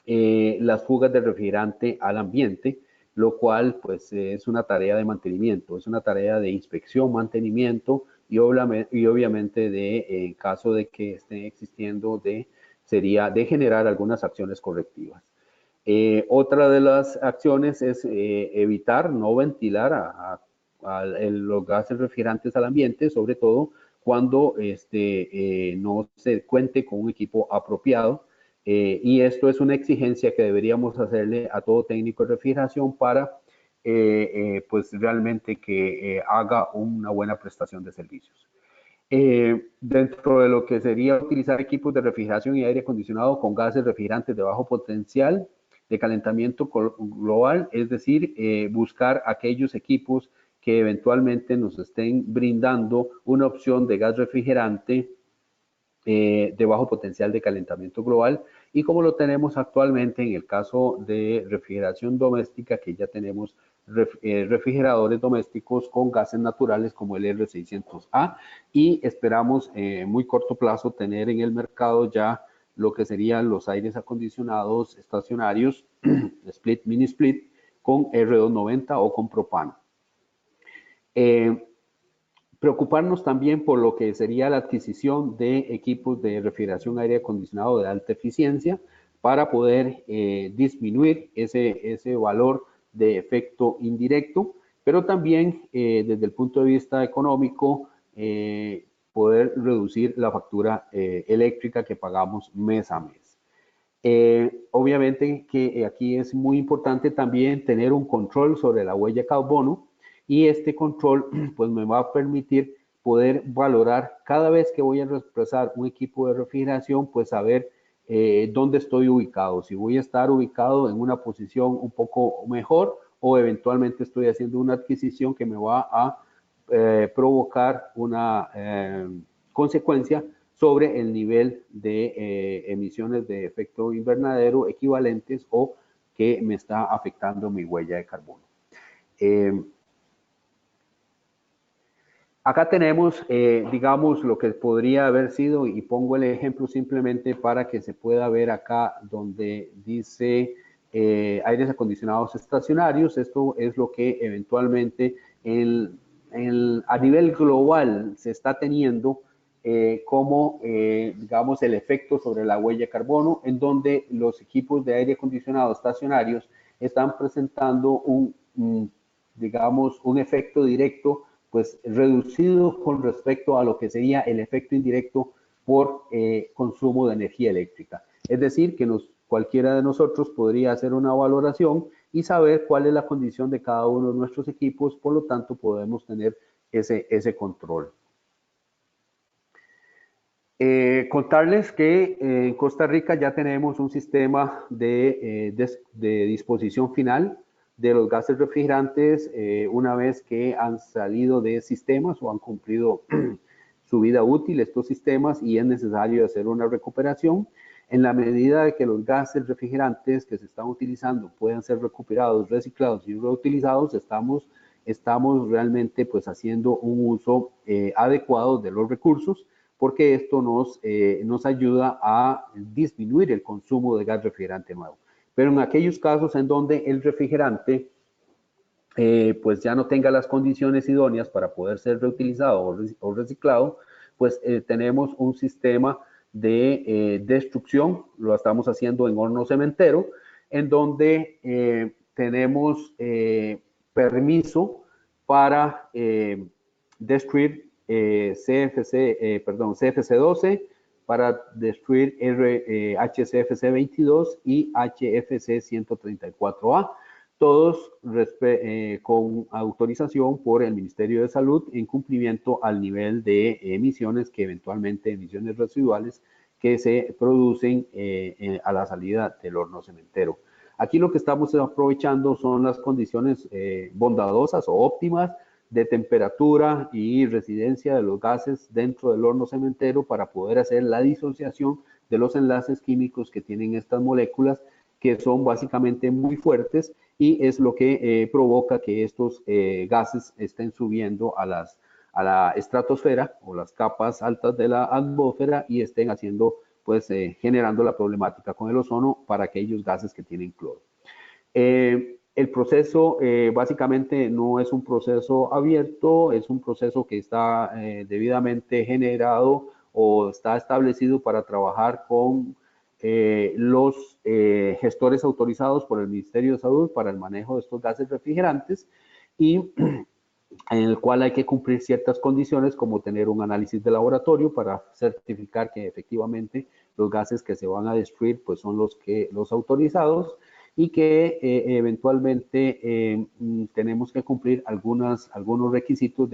las fugas de refrigerante al ambiente, lo cual pues es una tarea de mantenimiento, es una tarea de inspección, mantenimiento y obviamente en caso de que estén existiendo, sería de generar algunas acciones correctivas. Otra de las acciones es evitar no ventilar los gases refrigerantes al ambiente, sobre todo cuando no se cuente con un equipo apropiado. Y esto es una exigencia que deberíamos hacerle a todo técnico de refrigeración para pues realmente que haga una buena prestación de servicios. Dentro de lo que sería utilizar equipos de refrigeración y aire acondicionado con gases refrigerantes de bajo potencial de calentamiento global, es decir, buscar aquellos equipos que eventualmente nos estén brindando una opción de gas refrigerante de bajo potencial de calentamiento global, y como lo tenemos actualmente en el caso de refrigeración doméstica, que ya tenemos refrigeradores domésticos con gases naturales como el R600A, y esperamos en muy corto plazo tener en el mercado ya lo que serían los aires acondicionados estacionarios split, mini split, con R290 o con propano. Preocuparnos también por lo que sería la adquisición de equipos de refrigeración aire acondicionado de alta eficiencia para poder disminuir ese valor de efecto indirecto, pero también desde el punto de vista económico poder reducir la factura eléctrica que pagamos mes a mes. Obviamente que aquí es muy importante también tener un control sobre la huella de carbono, y este control pues me va a permitir poder valorar cada vez que voy a reemplazar un equipo de refrigeración, pues saber dónde estoy ubicado, si voy a estar ubicado en una posición un poco mejor o eventualmente estoy haciendo una adquisición que me va a provocar una consecuencia sobre el nivel de emisiones de efecto invernadero equivalentes o que me está afectando mi huella de carbono. Acá tenemos, digamos, lo que podría haber sido, y pongo el ejemplo simplemente para que se pueda ver acá donde dice aires acondicionados estacionarios. Esto es lo que eventualmente a nivel global se está teniendo como, digamos, el efecto sobre la huella de carbono, en donde los equipos de aire acondicionado estacionarios están presentando digamos, un efecto directo pues reducido con respecto a lo que sería el efecto indirecto por consumo de energía eléctrica. Es decir, que cualquiera de nosotros podría hacer una valoración y saber cuál es la condición de cada uno de nuestros equipos, por lo tanto podemos tener ese control. Contarles que en Costa Rica ya tenemos un sistema de disposición final de los gases refrigerantes una vez que han salido de sistemas o han cumplido su vida útil estos sistemas y es necesario hacer una recuperación. En la medida de que los gases refrigerantes que se están utilizando puedan ser recuperados, reciclados y reutilizados, estamos realmente pues haciendo un uso adecuado de los recursos, porque esto nos ayuda a disminuir el consumo de gas refrigerante nuevo. Pero en aquellos casos en donde el refrigerante pues ya no tenga las condiciones idóneas para poder ser reutilizado o reciclado, pues tenemos un sistema de destrucción, lo estamos haciendo en horno cementero, en donde tenemos permiso para destruir CFC12, para destruir HCFC 22 y HFC 134A, todos con autorización por el Ministerio de Salud en cumplimiento al nivel de emisiones emisiones residuales que se producen a la salida del horno cementero. Aquí lo que estamos aprovechando son las condiciones bondadosas o óptimas de temperatura y residencia de los gases dentro del horno cementero para poder hacer la disociación de los enlaces químicos que tienen estas moléculas, que son básicamente muy fuertes, y es lo que provoca que estos gases estén subiendo a la estratosfera o las capas altas de la atmósfera y estén haciendo, pues, generando la problemática con el ozono para aquellos gases que tienen cloro. El proceso básicamente no es un proceso abierto, es un proceso que está debidamente generado o está establecido para trabajar con los gestores autorizados por el Ministerio de Salud para el manejo de estos gases refrigerantes, y en el cual hay que cumplir ciertas condiciones como tener un análisis de laboratorio para certificar que efectivamente los gases que se van a destruir pues son los autorizados, y que eventualmente tenemos que cumplir algunos requisitos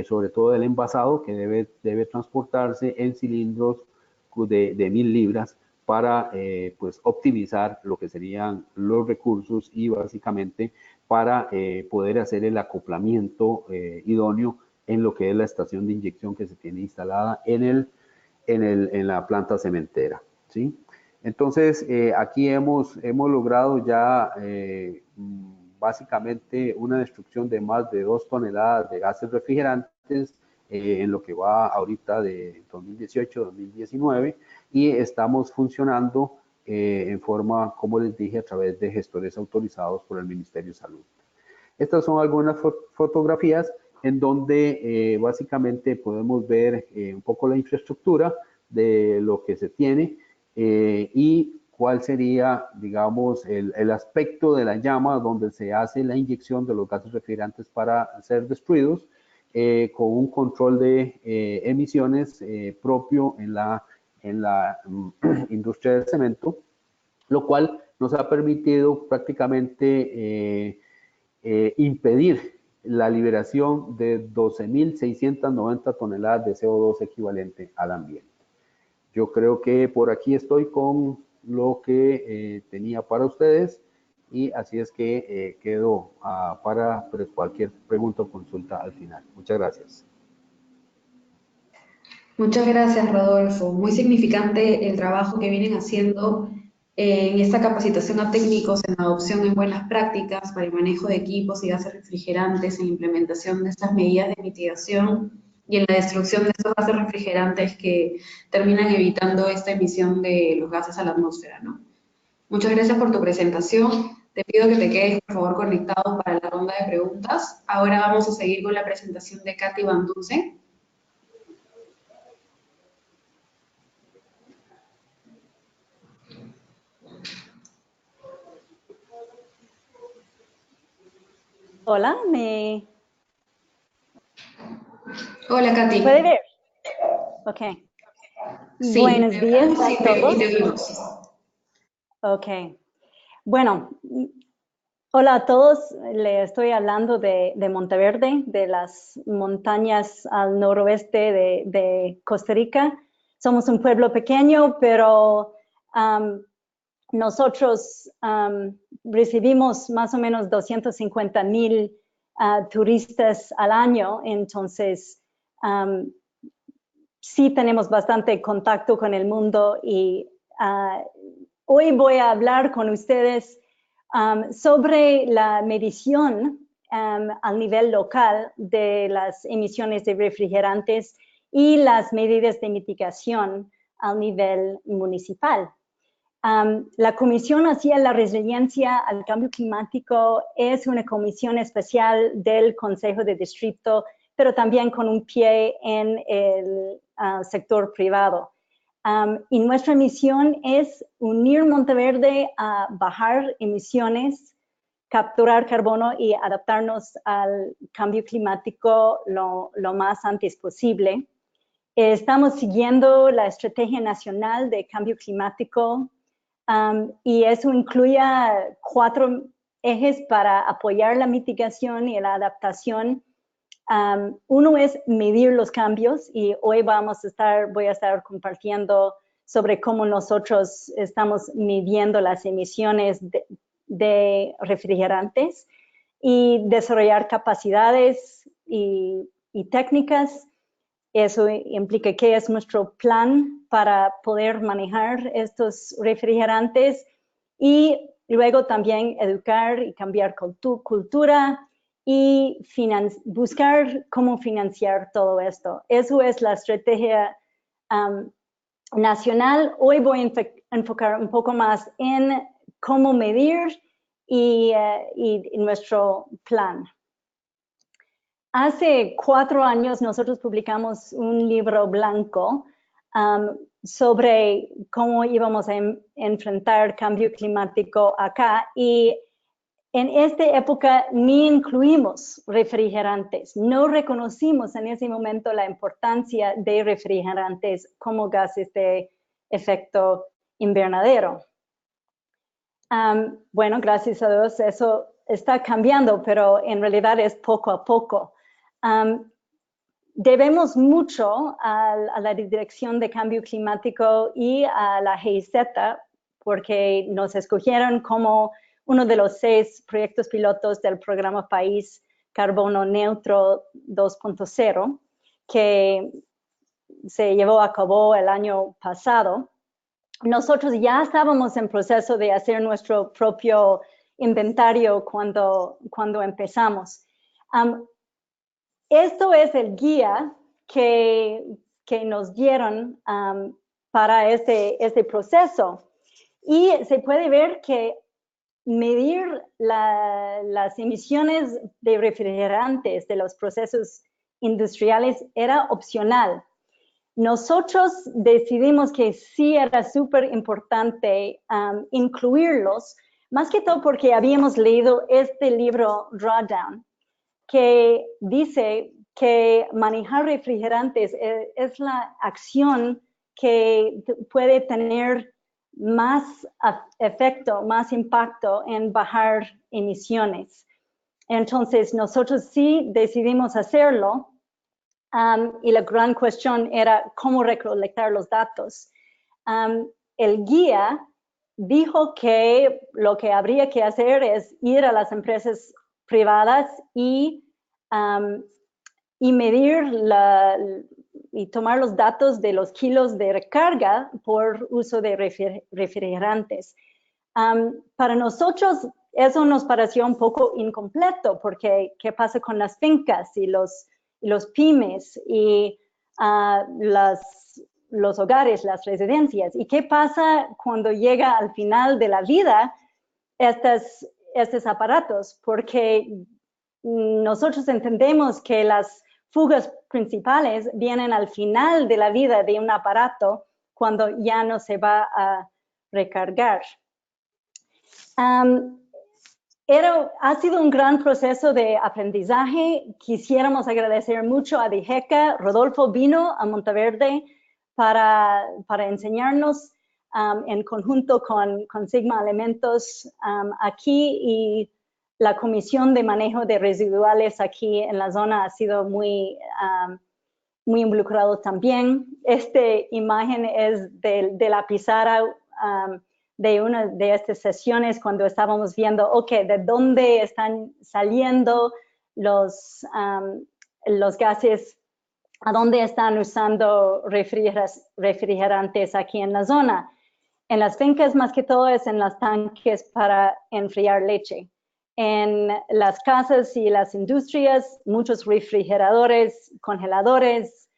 sobre todo del envasado, que debe transportarse en cilindros de 1000 libras para pues optimizar lo que serían los recursos y básicamente para poder hacer el acoplamiento idóneo en lo que es la estación de inyección que se tiene instalada en la planta cementera, ¿sí? Entonces, aquí hemos logrado ya básicamente una destrucción de más de 2 toneladas de gases refrigerantes en lo que va ahorita de 2018-2019, y estamos funcionando en forma, como les dije, a través de gestores autorizados por el Ministerio de Salud. Estas son algunas fotografías en donde básicamente podemos ver un poco la infraestructura de lo que se tiene y cuál sería, digamos, el aspecto de la llama donde se hace la inyección de los gases refrigerantes para ser destruidos, con un control de emisiones propio en la industria del cemento, lo cual nos ha permitido prácticamente impedir la liberación de 12.690 toneladas de CO2 equivalente al ambiente. Yo creo que por aquí estoy con lo que tenía para ustedes, y así es que quedo para cualquier pregunta o consulta al final. Muchas gracias. Muchas gracias, Rodolfo. Muy significante el trabajo que vienen haciendo en esta capacitación a técnicos en adopción en buenas prácticas para el manejo de equipos y gases refrigerantes, en la implementación de estas medidas de mitigación y en la destrucción de estos gases refrigerantes que terminan evitando esta emisión de los gases a la atmósfera, ¿no? Muchas gracias por tu presentación. Te pido que te quedes, por favor, conectado para la ronda de preguntas. Ahora vamos a seguir con la presentación de Katy Van Dusen. Hola, Hola, Katy. ¿puede ver? Ok. Sí, Buenos días a todos. te oímos. Ok. Bueno, hola a todos. Le estoy hablando de Monteverde, de las montañas al noroeste de Costa Rica. Somos un pueblo pequeño, pero nosotros recibimos más o menos 250,000 turistas al año, entonces sí tenemos bastante contacto con el mundo, y hoy voy a hablar con ustedes sobre la medición al nivel local de las emisiones de refrigerantes y las medidas de mitigación al nivel municipal. La Comisión hacia la Resiliencia al Cambio Climático es una comisión especial del Consejo de Distrito, pero también con un pie en el sector privado. Y nuestra misión es unir Monteverde a bajar emisiones, capturar carbono y adaptarnos al cambio climático lo más antes posible. Estamos siguiendo la Estrategia Nacional de Cambio Climático, y eso incluye 4 ejes para apoyar la mitigación y la adaptación. Uno es medir los cambios, y hoy voy a estar compartiendo sobre cómo nosotros estamos midiendo las emisiones de refrigerantes. y desarrollar capacidades y técnicas. Eso implica qué es nuestro plan para poder manejar estos refrigerantes y luego también educar y cambiar cultura y buscar cómo financiar todo esto. Eso es la estrategia nacional. Hoy voy a enfocar un poco más en cómo medir y nuestro plan. Hace 4 años nosotros publicamos un libro blanco sobre cómo íbamos a enfrentar cambio climático acá, y en esta época ni incluimos refrigerantes. No reconocimos en ese momento la importancia de refrigerantes como gases de efecto invernadero. Bueno, gracias a Dios eso está cambiando, pero en realidad es poco a poco. Debemos mucho a la Dirección de Cambio Climático y a la GIZ porque nos escogieron como uno de los 6 proyectos pilotos del programa País Carbono Neutro 2.0 que se llevó a cabo el año pasado. Nosotros ya estábamos en proceso de hacer nuestro propio inventario cuando empezamos. Esto es el guía que nos dieron para este proceso. Y se puede ver que medir las emisiones de refrigerantes de los procesos industriales era opcional. Nosotros decidimos que sí era súper importante incluirlos, más que todo porque habíamos leído este libro Drawdown, que dice que manejar refrigerantes es la acción que puede tener más efecto, más impacto en bajar emisiones. Entonces, nosotros sí decidimos hacerlo y la gran cuestión era cómo recolectar los datos. El guía dijo que lo que habría que hacer es ir a las empresas privadas y medir y tomar los datos de los kilos de recarga por uso de refrigerantes. Para nosotros eso nos pareció un poco incompleto porque ¿qué pasa con las fincas y los pymes y los hogares, las residencias? ¿Y qué pasa cuando llega al final de la vida estos aparatos? Porque nosotros entendemos que las fugas principales vienen al final de la vida de un aparato cuando ya no se va a recargar. Ha sido un gran proceso de aprendizaje. Quisiéramos agradecer mucho a DIGECA. Rodolfo vino a Monteverde para enseñarnos en conjunto con Sigma Elementos aquí, y la Comisión de Manejo de Residuales aquí en la zona ha sido muy involucrado también. Esta imagen es de la pizarra de una de estas sesiones cuando estábamos viendo, de dónde están saliendo los gases, a dónde están usando refrigerantes aquí en la zona. En las fincas, más que todo, es en los tanques para enfriar leche. En las casas y las industrias, muchos refrigeradores, congeladores,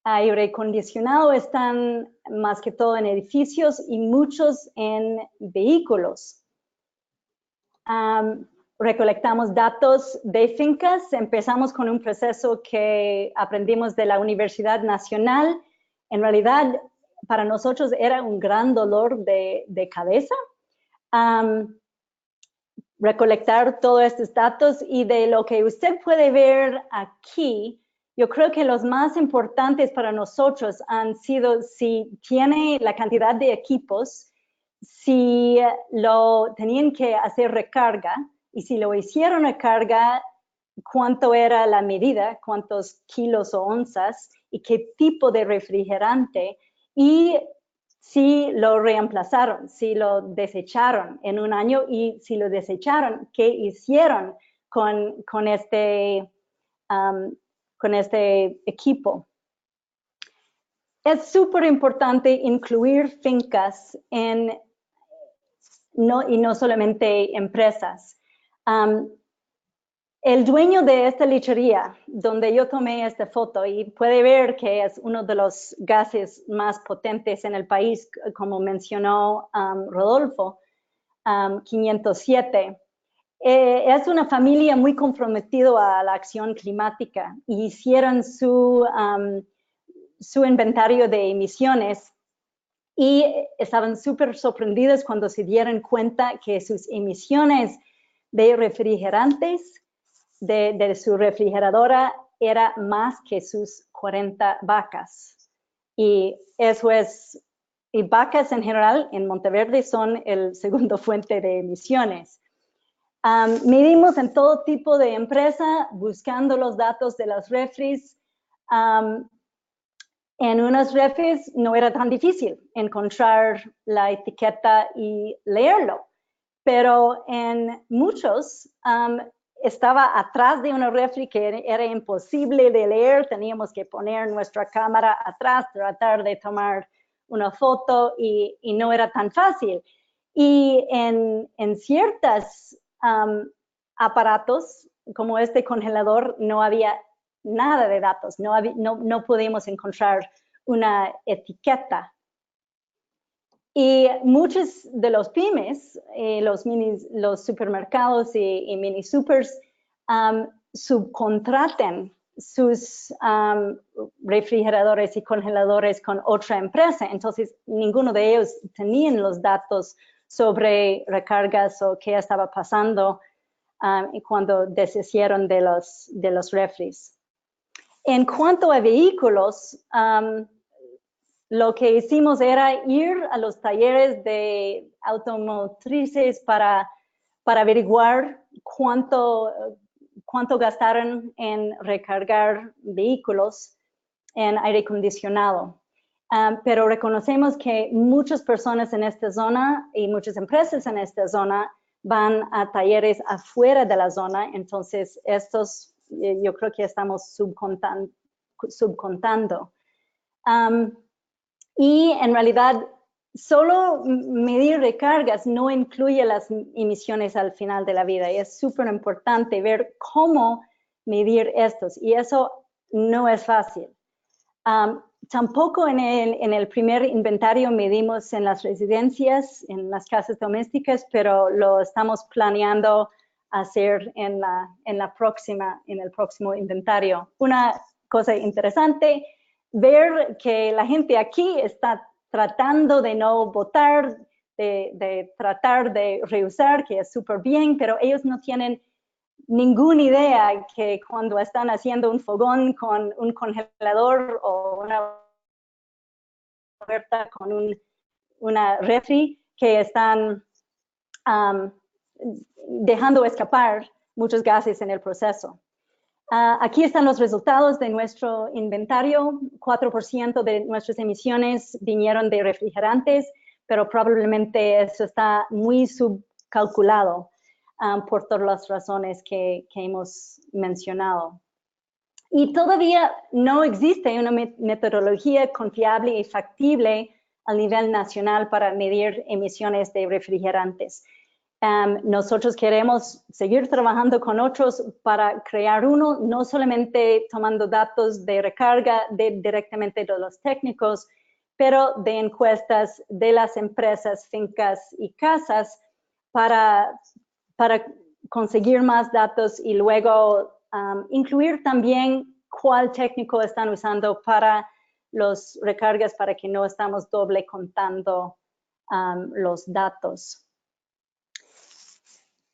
aire acondicionado están más que todo en edificios y muchos en vehículos. Recolectamos datos de fincas. Empezamos con un proceso que aprendimos de la Universidad Nacional. En realidad, para nosotros era un gran dolor de cabeza recolectar todos estos datos, y de lo que usted puede ver aquí, yo creo que los más importantes para nosotros han sido si tiene la cantidad de equipos, si lo tenían que hacer recarga, y si lo hicieron recarga, cuánto era la medida, cuántos kilos o onzas, y qué tipo de refrigerante, y si lo reemplazaron, si lo desecharon en un año, y si lo desecharon, qué hicieron con este equipo. Es súper importante incluir fincas y no solamente empresas. El dueño de esta lechería, donde yo tomé esta foto, y puede ver que es uno de los gases más potentes en el país, como mencionó Rodolfo, 507. Es una familia muy comprometida a la acción climática y hicieron su inventario de emisiones y estaban súper sorprendidos cuando se dieron cuenta que sus emisiones de refrigerantes de su refrigeradora era más que sus 40 vacas. Y eso es, y vacas en general en Monteverde son el segundo fuente de emisiones. Medimos en todo tipo de empresa buscando los datos de las refris. En unas refris no era tan difícil encontrar la etiqueta y leerlo, pero en muchos estaba atrás de una refri que era imposible de leer. Teníamos que poner nuestra cámara atrás, tratar de tomar una foto y no era tan fácil. Y en ciertos aparatos como este congelador no había nada de datos, no podíamos encontrar una etiqueta. Y muchos de los pymes, los supermercados y mini supers, subcontratan sus refrigeradores y congeladores con otra empresa. Entonces, ninguno de ellos tenían los datos sobre recargas o qué estaba pasando cuando deshicieron de los refris. En cuanto a vehículos, lo que hicimos era ir a los talleres de automotrices para averiguar cuánto gastaron en recargar vehículos en aire acondicionado. Pero reconocemos que muchas personas en esta zona y muchas empresas en esta zona van a talleres afuera de la zona, entonces estos yo creo que estamos subcontando. Y en realidad, solo medir recargas no incluye las emisiones al final de la vida. Y es súper importante ver cómo medir estos. Y eso no es fácil. Tampoco en el primer inventario medimos en las residencias, en las casas domésticas, pero lo estamos planeando hacer en el próximo inventario. Una cosa interesante, ver que la gente aquí está tratando de no botar, de tratar de reusar, que es súper bien, pero ellos no tienen ninguna idea que cuando están haciendo un fogón con un congelador o una puerta con una refri, que están dejando escapar muchos gases en el proceso. Aquí están los resultados de nuestro inventario. 4% de nuestras emisiones vinieron de refrigerantes, pero probablemente eso está muy subcalculado por todas las razones que hemos mencionado. Y todavía no existe una metodología confiable y factible a nivel nacional para medir emisiones de refrigerantes. Nosotros queremos seguir trabajando con otros para crear uno, no solamente tomando datos de recarga directamente de los técnicos, pero de encuestas de las empresas, fincas y casas para conseguir más datos y luego incluir también cuál técnico están usando para los recargas para que no estamos doble contando los datos.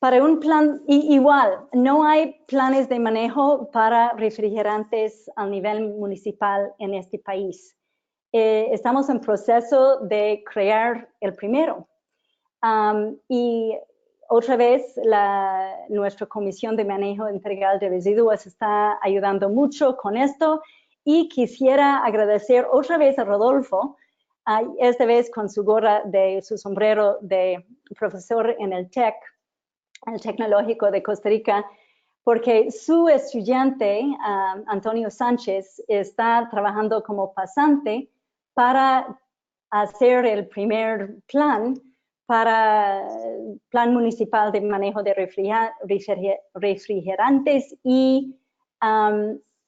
Para un plan, igual, no hay planes de manejo para refrigerantes a nivel municipal en este país. Estamos en proceso de crear el primero. Y otra vez, nuestra Comisión de Manejo Integral de Residuos está ayudando mucho con esto. Y quisiera agradecer otra vez a Rodolfo, esta vez con su gorra de su sombrero de profesor en el TEC, el Tecnológico de Costa Rica, porque su estudiante, Antonio Sánchez, está trabajando como pasante para hacer el primer plan municipal de manejo de refrigerantes y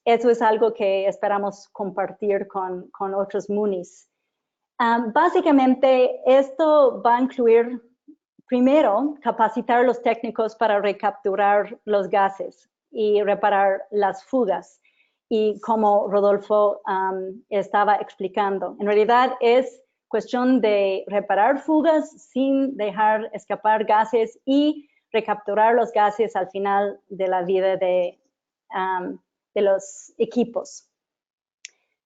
eso es algo que esperamos compartir con otros munis. Básicamente, esto va a incluir, primero, capacitar a los técnicos para recapturar los gases y reparar las fugas. Y como Rodolfo estaba explicando, en realidad es cuestión de reparar fugas sin dejar escapar gases y recapturar los gases al final de la vida de los equipos.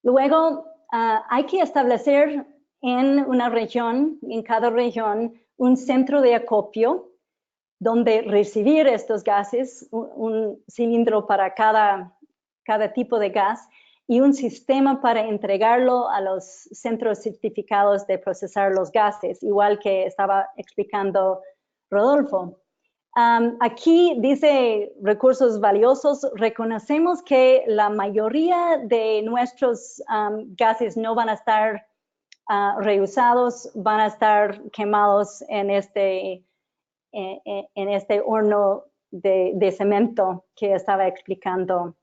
Luego, hay que establecer en una región, en cada región, un centro de acopio donde recibir estos gases, un cilindro para cada tipo de gas y un sistema para entregarlo a los centros certificados de procesar los gases, igual que estaba explicando Rodolfo. Aquí dice recursos valiosos. Reconocemos que la mayoría de nuestros gases no van a estar reusados, van a estar quemados en este horno de cemento que estaba explicando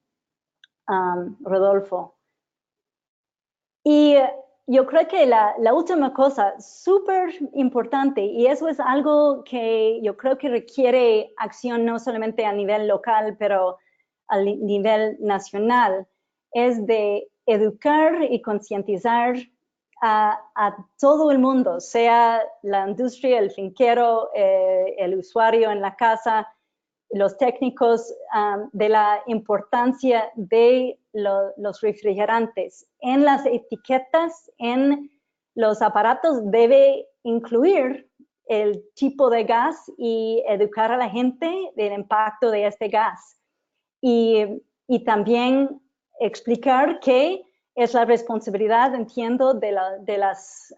Rodolfo. Y yo creo que la última cosa súper importante, y eso es algo que yo creo que requiere acción no solamente a nivel local, pero a nivel nacional, es de educar y concientizar a todo el mundo, sea la industria, el finquero, el usuario en la casa, los técnicos, de la importancia de los refrigerantes. En las etiquetas, en los aparatos, debe incluir el tipo de gas y educar a la gente del impacto de este gas. Y también explicar que es la responsabilidad, entiendo, de las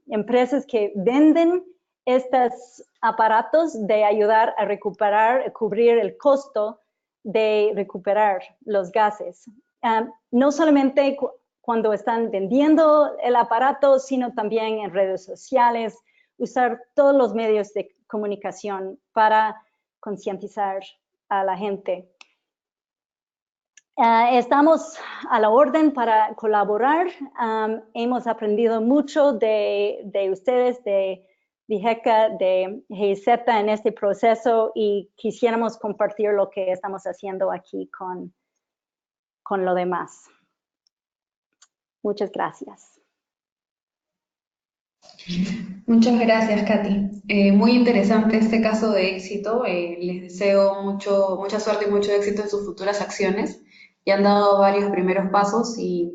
empresas que venden estos aparatos de ayudar a recuperar, cubrir el costo de recuperar los gases. No solamente cuando están vendiendo el aparato, sino también en redes sociales, usar todos los medios de comunicación para concientizar a la gente. Estamos a la orden para colaborar. Hemos aprendido mucho de ustedes, de DIGECA, de GIZ en este proceso y quisiéramos compartir lo que estamos haciendo aquí con lo demás. Muchas gracias. Muchas gracias, Katy. Muy interesante este caso de éxito. Les deseo mucha suerte y mucho éxito en sus futuras acciones. Ya han dado varios primeros pasos y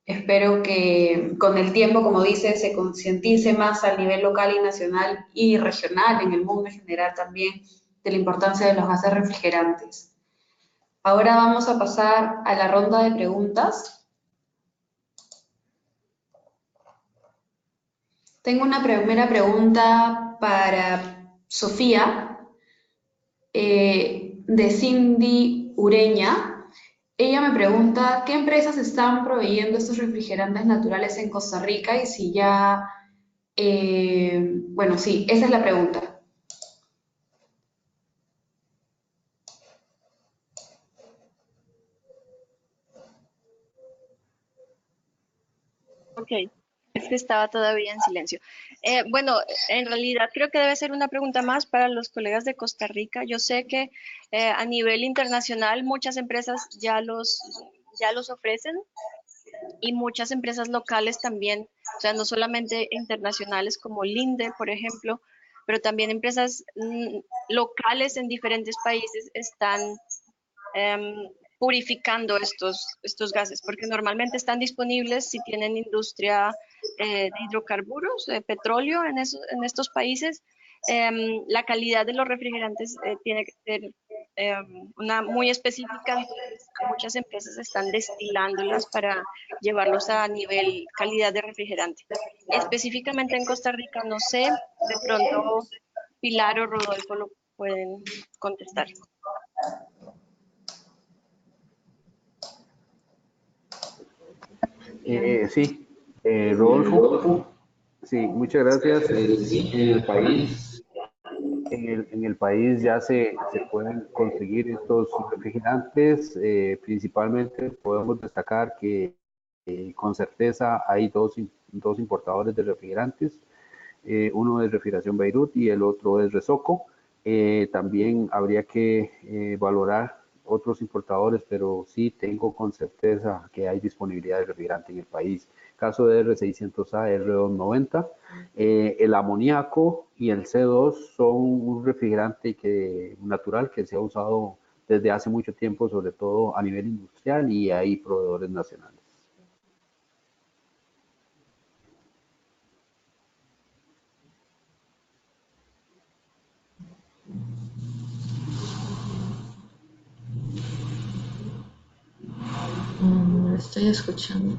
espero que con el tiempo, como dice, se concientice más a nivel local y nacional y regional, en el mundo en general también, de la importancia de los gases refrigerantes. Ahora vamos a pasar a la ronda de preguntas. Tengo una primera pregunta para Sofía, de Cindy Ureña. Ella me pregunta, ¿qué empresas están proveyendo estos refrigerantes naturales en Costa Rica? Y si ya, bueno, sí, esa es la pregunta. Ok, es que estaba todavía en silencio. Bueno, en realidad creo que debe ser una pregunta más para los colegas de Costa Rica. Yo sé que a nivel internacional muchas empresas ya los ofrecen y muchas empresas locales también, o sea, no solamente internacionales como Linde, por ejemplo, pero también empresas locales en diferentes países están purificando estos gases, porque normalmente están disponibles si tienen industria de hidrocarburos, de petróleo en estos países. La calidad de los refrigerantes tiene que ser una muy específica, entonces muchas empresas están destilándolas para llevarlos a nivel calidad de refrigerante. Específicamente en Costa Rica, no sé, de pronto Pilar o Rodolfo lo pueden contestar. Sí, Rodolfo. Sí, muchas gracias. Sí, en el país ya se pueden conseguir estos refrigerantes. Principalmente podemos destacar que con certeza hay dos importadores de refrigerantes. Uno es Refrigeración Beirut y el otro es Resoco. También habría que valorar otros importadores, pero sí tengo con certeza que hay disponibilidad de refrigerante en el país. Caso de R600A, R290, el amoníaco y el C2 son un refrigerante natural que se ha usado desde hace mucho tiempo, sobre todo a nivel industrial, y hay proveedores nacionales. No estoy escuchando.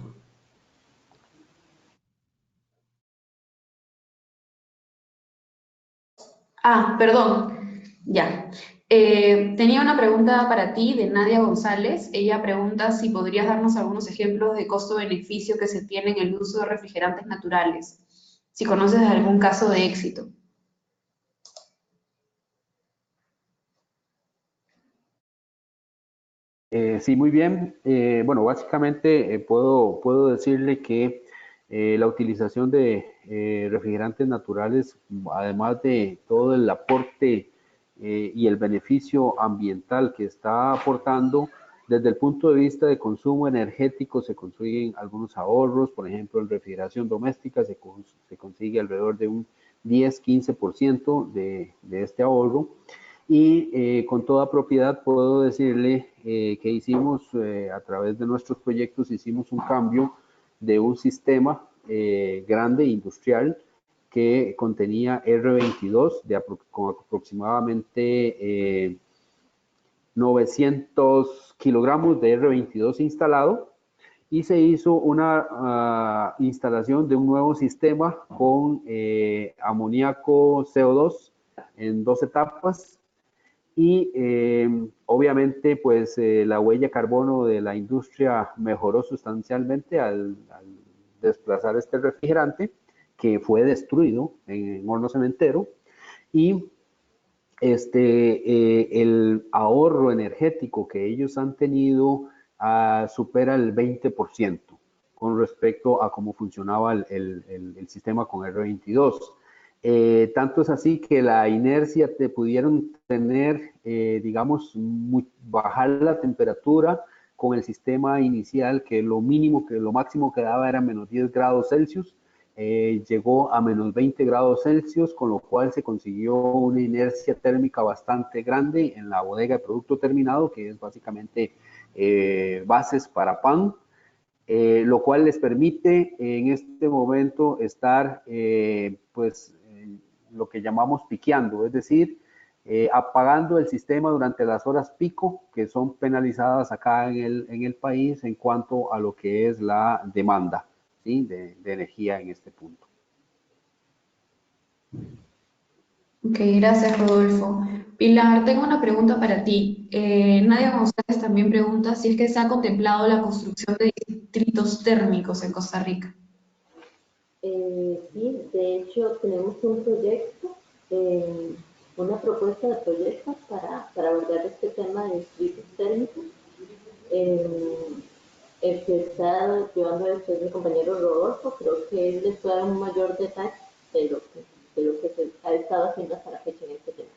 Perdón, ya. Tenía una pregunta para ti de Nadia González. Ella pregunta si podrías darnos algunos ejemplos de costo-beneficio que se tiene en el uso de refrigerantes naturales, si conoces de algún caso de éxito. Sí, muy bien. Bueno, básicamente puedo decirle que la utilización de refrigerantes naturales, además de todo el aporte y el beneficio ambiental que está aportando, desde el punto de vista de consumo energético se consiguen algunos ahorros. Por ejemplo, en refrigeración doméstica se consigue alrededor de un 10-15% de este ahorro. Y con toda propiedad puedo decirle que hicimos, a través de nuestros proyectos, hicimos un cambio de un sistema grande, industrial, que contenía R22 con aproximadamente 900 kilogramos de R22 instalado, y se hizo una instalación de un nuevo sistema con amoníaco CO2 en 2 etapas. Y obviamente pues la huella de carbono de la industria mejoró sustancialmente al desplazar este refrigerante, que fue destruido en horno cementero. Y el ahorro energético que ellos han tenido supera el 20% con respecto a cómo funcionaba el sistema con R22. Tanto es así que la inercia te pudieron tener, digamos, bajar la temperatura con el sistema inicial, que lo máximo que daba era menos 10 grados Celsius. Llegó a menos 20 grados Celsius, con lo cual se consiguió una inercia térmica bastante grande en la bodega de producto terminado, que es básicamente bases para pan. Lo cual les permite en este momento estar, lo que llamamos piqueando, es decir, apagando el sistema durante las horas pico, que son penalizadas acá en el país en cuanto a lo que es la demanda, ¿sí?, de energía en este punto. Ok, gracias Rodolfo. Pilar, tengo una pregunta para ti. Nadia González también pregunta si es que se ha contemplado la construcción de distritos térmicos en Costa Rica. Sí, de hecho tenemos un proyecto, una propuesta de proyecto para abordar este tema de distritos térmicos. El que está llevando esto es mi compañero Rodolfo. Creo que él les puede dar un mayor detalle de lo que se ha estado haciendo hasta la fecha en este tema.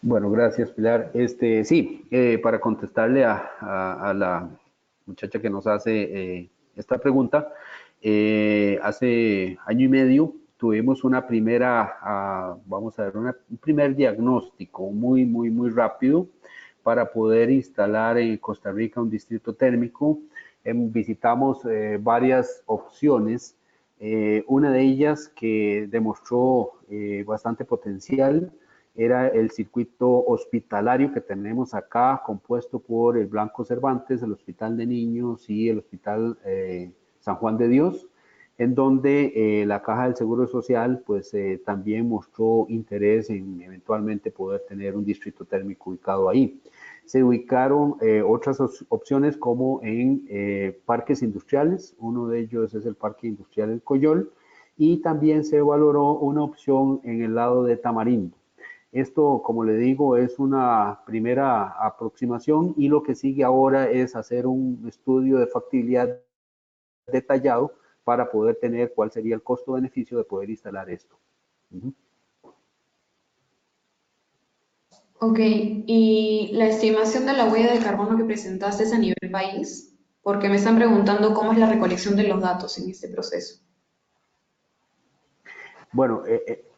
Bueno, gracias, Pilar. Sí, para contestarle a la muchacha que nos hace esta pregunta, hace año y medio tuvimos una primera, vamos a ver, un primer diagnóstico muy rápido para poder instalar en Costa Rica un distrito térmico. Visitamos varias opciones. Una de ellas que demostró bastante potencial era el circuito hospitalario que tenemos acá, compuesto por el Blanco Cervantes, el Hospital de Niños y el Hospital San Juan de Dios. en donde la Caja del Seguro Social pues también mostró interés en eventualmente poder tener un distrito térmico ubicado ahí. Se ubicaron otras opciones como en parques industriales, uno de ellos es el Parque Industrial El Coyol, y también se valoró una opción en el lado de Tamarindo. Esto, como le digo, es una primera aproximación y lo que sigue ahora es hacer un estudio de factibilidad detallado para poder tener cuál sería el costo-beneficio de poder instalar esto. Ok, y la estimación de la huella de carbono que presentaste es a nivel país, porque me están preguntando cómo es la recolección de los datos en este proceso. Bueno,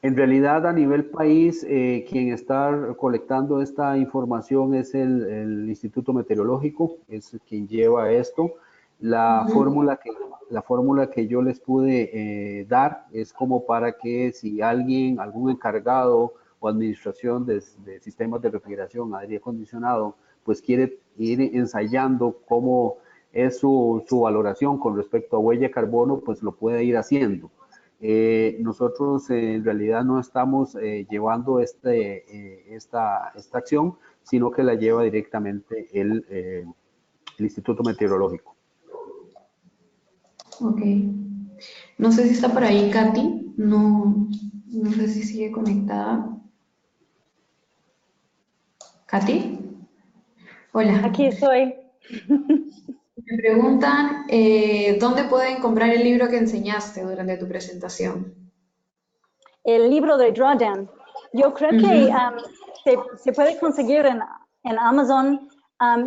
en realidad a nivel país, quien está colectando esta información es el Instituto Meteorológico, es quien lleva esto. La fórmula que yo les pude dar es como para que si alguien, algún encargado o administración de sistemas de refrigeración, aire acondicionado, pues quiere ir ensayando cómo es su valoración con respecto a huella de carbono, pues lo puede ir haciendo. Nosotros en realidad no estamos llevando esta acción, sino que la lleva directamente el Instituto Meteorológico. Ok. No sé si está por ahí Katy, no sé si sigue conectada. ¿Katy? Hola. Aquí estoy. Me preguntan ¿dónde pueden comprar el libro que enseñaste durante tu presentación? El libro de Drawdown. Yo creo que se puede conseguir en Amazon.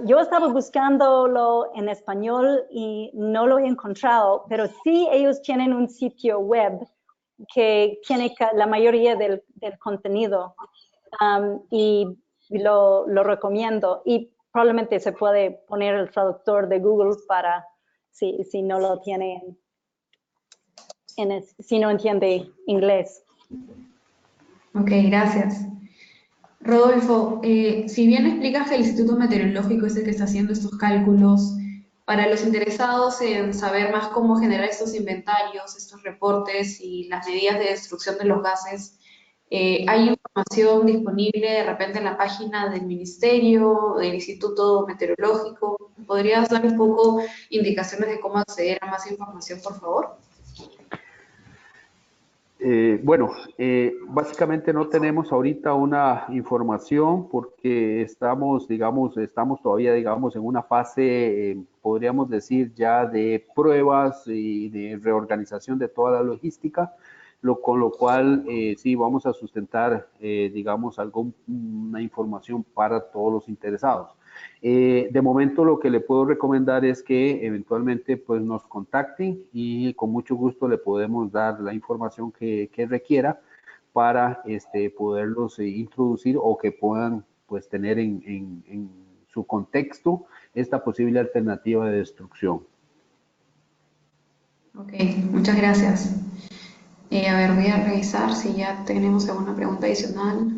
Yo estaba buscándolo en español y no lo he encontrado, pero sí ellos tienen un sitio web que tiene la mayoría del contenido y lo recomiendo. Y probablemente se puede poner el traductor de Google para si no lo tiene, si no entiende inglés. Ok, gracias. Rodolfo, si bien explicas que el Instituto Meteorológico es el que está haciendo estos cálculos, para los interesados en saber más cómo generar estos inventarios, estos reportes y las medidas de destrucción de los gases, ¿hay información disponible de repente en la página del Ministerio, del Instituto Meteorológico? ¿Podrías dar un poco indicaciones de cómo acceder a más información, por favor? Bueno, básicamente no tenemos ahorita una información porque estamos, digamos, estamos todavía, digamos, en una fase, podríamos decir, ya de pruebas y de reorganización de toda la logística, con lo cual sí vamos a sustentar, digamos, alguna información para todos los interesados. De momento lo que le puedo recomendar es que eventualmente pues nos contacten y con mucho gusto le podemos dar la información que requiera para poderlos introducir o que puedan pues tener en su contexto esta posible alternativa de destrucción. Ok, muchas gracias. A ver, voy a revisar si ya tenemos alguna pregunta adicional.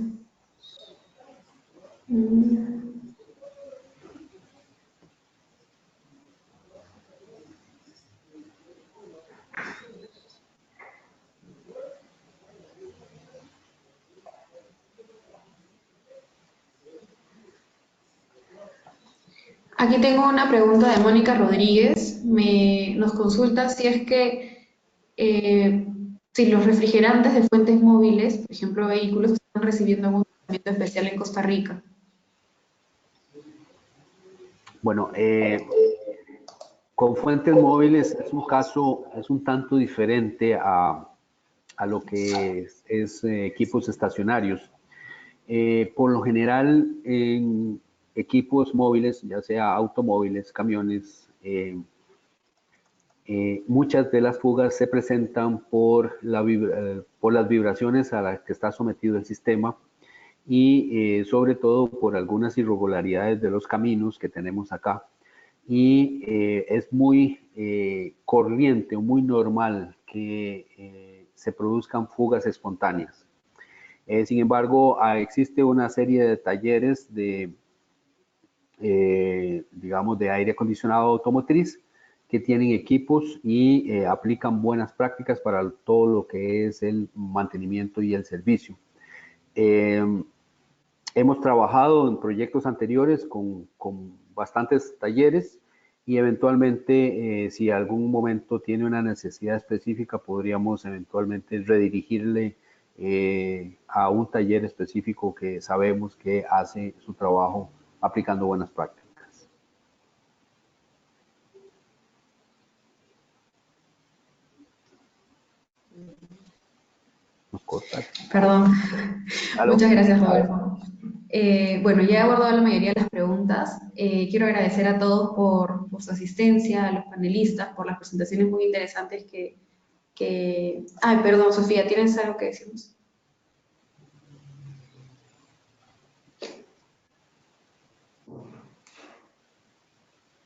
Aquí tengo una pregunta de Mónica Rodríguez. Nos consulta si es que si los refrigerantes de fuentes móviles, por ejemplo vehículos, están recibiendo algún tratamiento especial en Costa Rica. Bueno, con fuentes móviles es un caso, es un tanto diferente a lo que es equipos estacionarios. Por lo general, en equipos móviles, ya sea automóviles, camiones, muchas de las fugas se presentan por las vibraciones a las que está sometido el sistema y sobre todo por algunas irregularidades de los caminos que tenemos acá. Y es muy corriente o muy normal que se produzcan fugas espontáneas. Sin embargo, existe una serie de talleres de, digamos, de aire acondicionado automotriz que tienen equipos y aplican buenas prácticas para todo lo que es el mantenimiento y el servicio. Hemos trabajado en proyectos anteriores con bastantes talleres y eventualmente, si algún momento tiene una necesidad específica, podríamos eventualmente redirigirle a un taller específico que sabemos que hace su trabajo aplicando buenas prácticas. Nos corta. Perdón. ¿Aló? Muchas gracias, Rodolfo. Bueno, ya he abordado la mayoría de las preguntas. Quiero agradecer a todos por su asistencia, a los panelistas, por las presentaciones muy interesantes que... Ay, perdón, Sofía, ¿tienes algo que decirnos?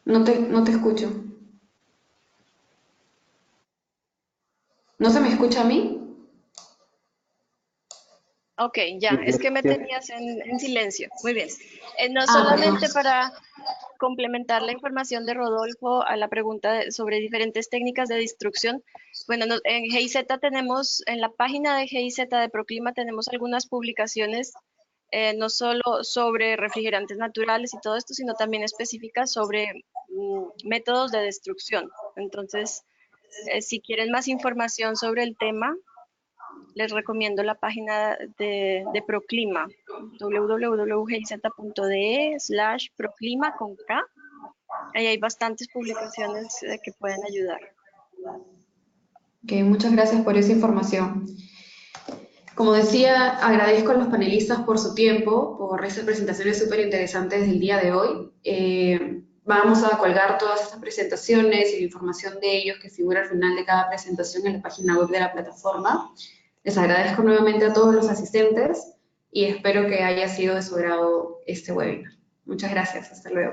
No te escucho. ¿No se me escucha a mí? Ok, ya, es que me tenías en silencio. Muy bien. No Ah, solamente perdón. para complementar la información de Rodolfo a la pregunta sobre diferentes técnicas de destrucción. Bueno, en GIZ tenemos, en la página de GIZ de Proclima tenemos algunas publicaciones, no solo sobre refrigerantes naturales y todo esto, sino también específicas sobre métodos de destrucción. Entonces, si quieren más información sobre el tema, les recomiendo la página de Proclima, www.giz.de/proclima con K. Ahí hay bastantes publicaciones que pueden ayudar. Ok, muchas gracias por esa información. Como decía, agradezco a los panelistas por su tiempo, por esas presentaciones súper interesantes del día de hoy. Vamos a colgar todas estas presentaciones y la información de ellos que figura al final de cada presentación en la página web de la plataforma. Les agradezco nuevamente a todos los asistentes y espero que haya sido de su agrado este webinar. Muchas gracias. Hasta luego.